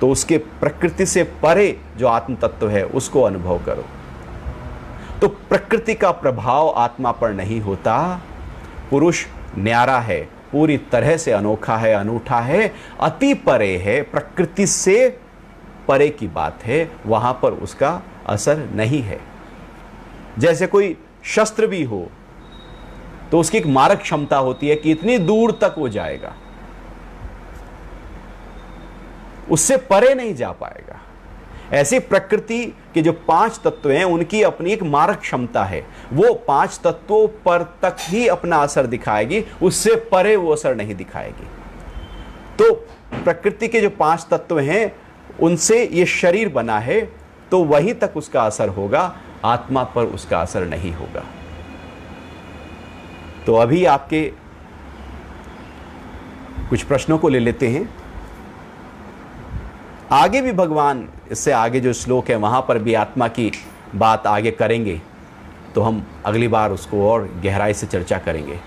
तो उसके प्रकृति से परे जो आत्म तत्व है उसको अनुभव करो। तो प्रकृति का प्रभाव आत्मा पर नहीं होता। पुरुष न्यारा है, पूरी तरह से अनोखा है, अनूठा है, अति परे है, प्रकृति से परे की बात है, वहां पर उसका असर नहीं है। जैसे कोई शस्त्र भी हो तो उसकी एक मारक क्षमता होती है कि इतनी दूर तक वो जाएगा, उससे परे नहीं जा पाएगा। ऐसी प्रकृति के जो 5 तत्व हैं उनकी अपनी एक मारक क्षमता है, वो 5 तत्वों पर तक ही अपना असर दिखाएगी, उससे परे वो असर नहीं दिखाएगी। तो प्रकृति के जो 5 तत्व हैं उनसे ये शरीर बना है तो वहीं तक उसका असर होगा, आत्मा पर उसका असर नहीं होगा। तो अभी आपके कुछ प्रश्नों को ले लेते हैं। आगे भी भगवान, इससे आगे जो श्लोक है वहां पर भी आत्मा की बात आगे करेंगे, तो हम अगली बार उसको और गहराई से चर्चा करेंगे।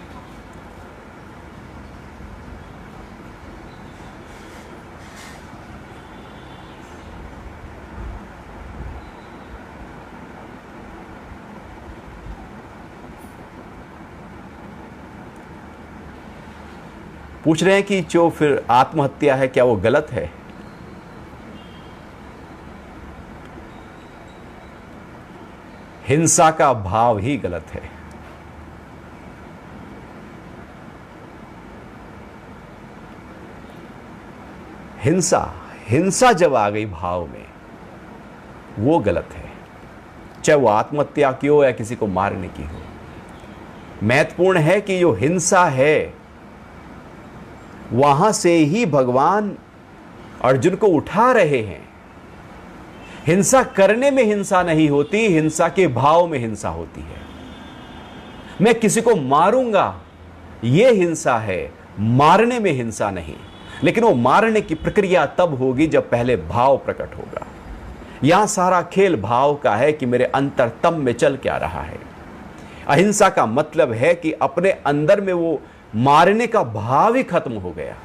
पूछ रहे हैं कि जो फिर आत्महत्या है क्या वो गलत है? हिंसा का भाव ही गलत है। हिंसा जब आ गई भाव में, वो गलत है, चाहे वो आत्महत्या की हो या किसी को मारने की हो। महत्वपूर्ण है कि जो हिंसा है वहां से ही भगवान अर्जुन को उठा रहे हैं। हिंसा करने में हिंसा नहीं होती, हिंसा के भाव में हिंसा होती है। मैं किसी को मारूंगा, यह हिंसा है, मारने में हिंसा नहीं। लेकिन वो मारने की प्रक्रिया तब होगी जब पहले भाव प्रकट होगा। यहां सारा खेल भाव का है कि मेरे अंतरतम में चल क्या रहा है। अहिंसा का मतलब है कि अपने अंदर में वो मारने का भाव ही खत्म हो गया।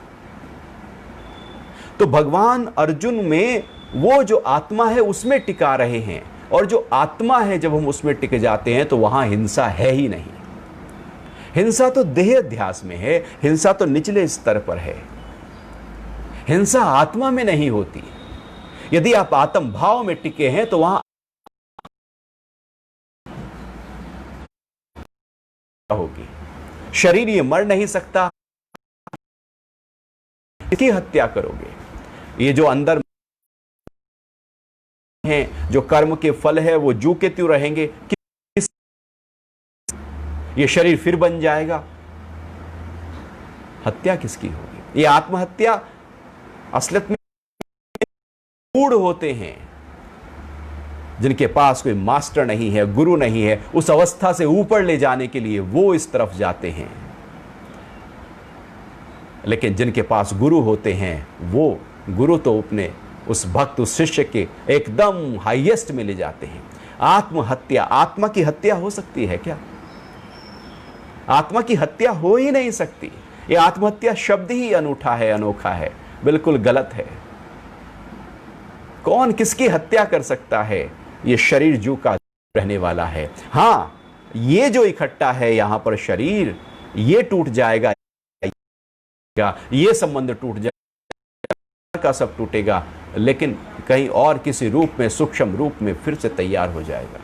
तो भगवान अर्जुन में वो जो आत्मा है उसमें टिका रहे हैं, और जो आत्मा है जब हम उसमें टिक जाते हैं तो वहां हिंसा है ही नहीं। हिंसा तो देह अध्यास में है, हिंसा तो निचले स्तर पर है, हिंसा आत्मा में नहीं होती। यदि आप आत्म भाव में टिके हैं तो वहां होगी। शरीर ये मर नहीं सकता, इसकी हत्या करोगे। ये जो अंदर हैं, जो कर्म के फल है वो जू के त्यों रहेंगे, ये शरीर फिर बन जाएगा। हत्या किसकी होगी? ये आत्महत्या असलियत में मूढ़ होते हैं जिनके पास कोई मास्टर नहीं है, गुरु नहीं है, उस अवस्था से ऊपर ले जाने के लिए वो इस तरफ जाते हैं। लेकिन जिनके पास गुरु होते हैं, वो गुरु तो अपने उस भक्त, उस शिष्य के एकदम हाईएस्ट में ले जाते हैं। आत्महत्या, आत्मा की हत्या हो सकती है क्या? आत्मा की हत्या हो ही नहीं सकती। यह आत्महत्या शब्द ही अनूठा है, अनोखा है, बिल्कुल गलत है। कौन किसकी हत्या कर सकता है? यह शरीर जू का रहने वाला है। हां, ये जो इकट्ठा है यहां पर शरीर, ये टूट जाएगा, ये संबंध टूट जाएगा, का सब टूटेगा, लेकिन कहीं और किसी रूप में, सूक्ष्म रूप में फिर से तैयार हो जाएगा।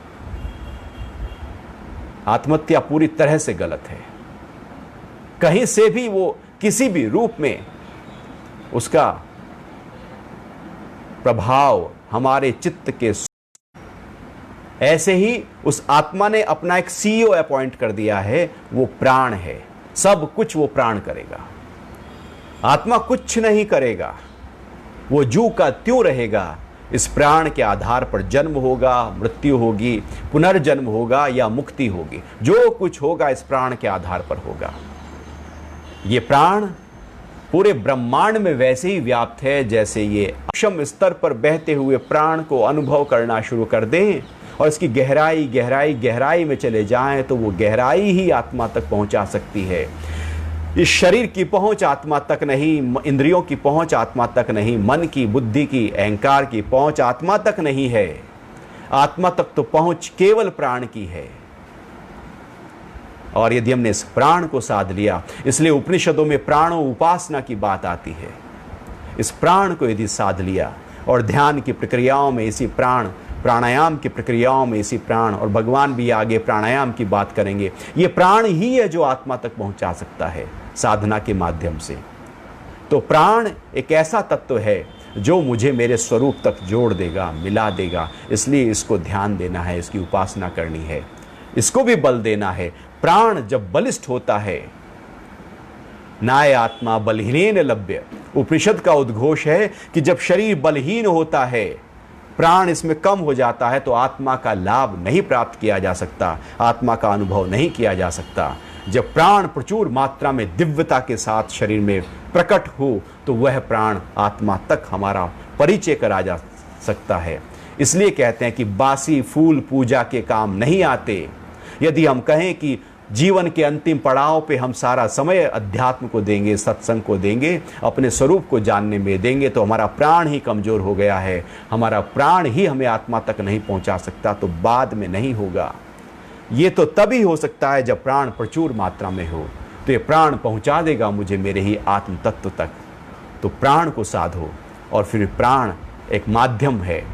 आत्महत्या पूरी तरह से गलत है। कहीं से भी वो किसी भी रूप में उसका प्रभाव हमारे चित्त के, ऐसे ही उस आत्मा ने अपना एक सीईओ अपॉइंट कर दिया है, वो प्राण है। सब कुछ वो प्राण करेगा, आत्मा कुछ नहीं करेगा। वो जू का त्यों रहेगा। इस प्राण के आधार पर जन्म होगा, मृत्यु होगी, पुनर्जन्म होगा या मुक्ति होगी। जो कुछ होगा इस प्राण के आधार पर होगा। ये प्राण पूरे ब्रह्मांड में वैसे ही व्याप्त है जैसे ये अक्षम स्तर पर बहते हुए प्राण को अनुभव करना शुरू कर दें और इसकी गहराई गहराई गहराई में चले जाएं तो वो गहराई ही आत्मा तक पहुंचा सकती है। इस शरीर की पहुंच आत्मा तक नहीं, इंद्रियों की पहुंच आत्मा तक नहीं, मन की, बुद्धि की, अहंकार की पहुंच आत्मा तक नहीं है। आत्मा तक तो पहुंच केवल प्राण की है। और यदि हमने इस प्राण को साध लिया, इसलिए उपनिषदों में प्राणों उपासना की बात आती है। इस प्राण को यदि साध लिया और ध्यान की प्रक्रियाओं में इसी प्राण, प्राणायाम की प्रक्रियाओं में इसी प्राण, और भगवान भी आगे प्राणायाम की बात करेंगे, ये प्राण ही है जो आत्मा तक पहुंचा सकता है साधना के माध्यम से। तो प्राण एक ऐसा तत्व है जो मुझे मेरे स्वरूप तक जोड़ देगा, मिला देगा। इसलिए इसको ध्यान देना है, इसकी उपासना करनी है, इसको भी बल देना है। प्राण जब बलिष्ठ होता है नाय आत्मा बलहीनेन लभ्य। उपनिषद का उद्घोष है कि जब शरीर बलहीन होता है, प्राण इसमें कम हो जाता है, तो आत्मा का लाभ नहीं प्राप्त किया जा सकता, आत्मा का अनुभव नहीं किया जा सकता। जब प्राण प्रचुर मात्रा में दिव्यता के साथ शरीर में प्रकट हो, तो वह प्राण आत्मा तक हमारा परिचय करा जा सकता है। इसलिए कहते हैं कि बासी फूल पूजा के काम नहीं आते। यदि हम कहें कि जीवन के अंतिम पड़ाव पे हम सारा समय अध्यात्म को देंगे, सत्संग को देंगे, अपने स्वरूप को जानने में देंगे, तो हमारा प्राण ही कमजोर हो गया है, हमारा प्राण ही हमें आत्मा तक नहीं पहुंचा सकता, तो बाद में नहीं होगा। ये तो तभी हो सकता है जब प्राण प्रचुर मात्रा में हो, तो ये प्राण पहुंचा देगा मुझे मेरे ही आत्म तत्व तक। तो प्राण को साधो, और फिर प्राण एक माध्यम है,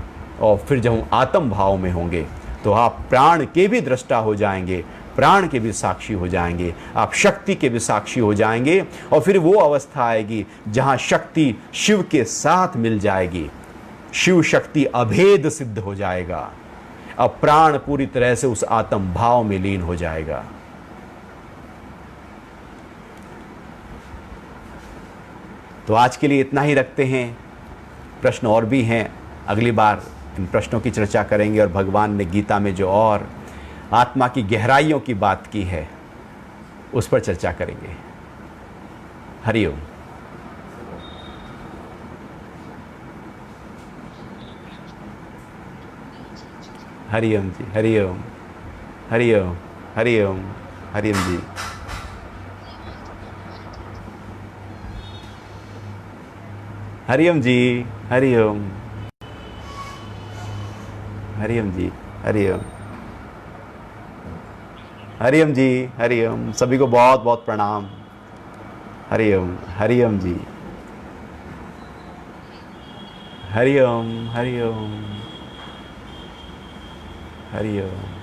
और फिर जब हम आत्म भाव में होंगे तो आप प्राण के भी दृष्टा हो जाएंगे, प्राण के भी साक्षी हो जाएंगे, आप शक्ति के भी साक्षी हो जाएंगे। और फिर वो अवस्था आएगी जहां शक्ति शिव के साथ मिल जाएगी, शिव शक्ति अभेद सिद्ध हो जाएगा। अब प्राण पूरी तरह से उस आत्म भाव में लीन हो जाएगा। तो आज के लिए इतना ही रखते हैं। प्रश्न और भी हैं, अगली बार इन प्रश्नों की चर्चा करेंगे, और भगवान ने गीता में जो और आत्मा की गहराइयों की बात की है उस पर चर्चा करेंगे। हरिओम। हरिओम जी, हरिओम, हरिओम, हरिओम, हरिओम जी। हरिओम जी, हरिओम, हरिओम जी, हरिओम, हरिओम जी, हरिओम। सभी को बहुत बहुत प्रणाम। हरिओम, हरिओम जी, हरिओम, हरिओम, हरिओम।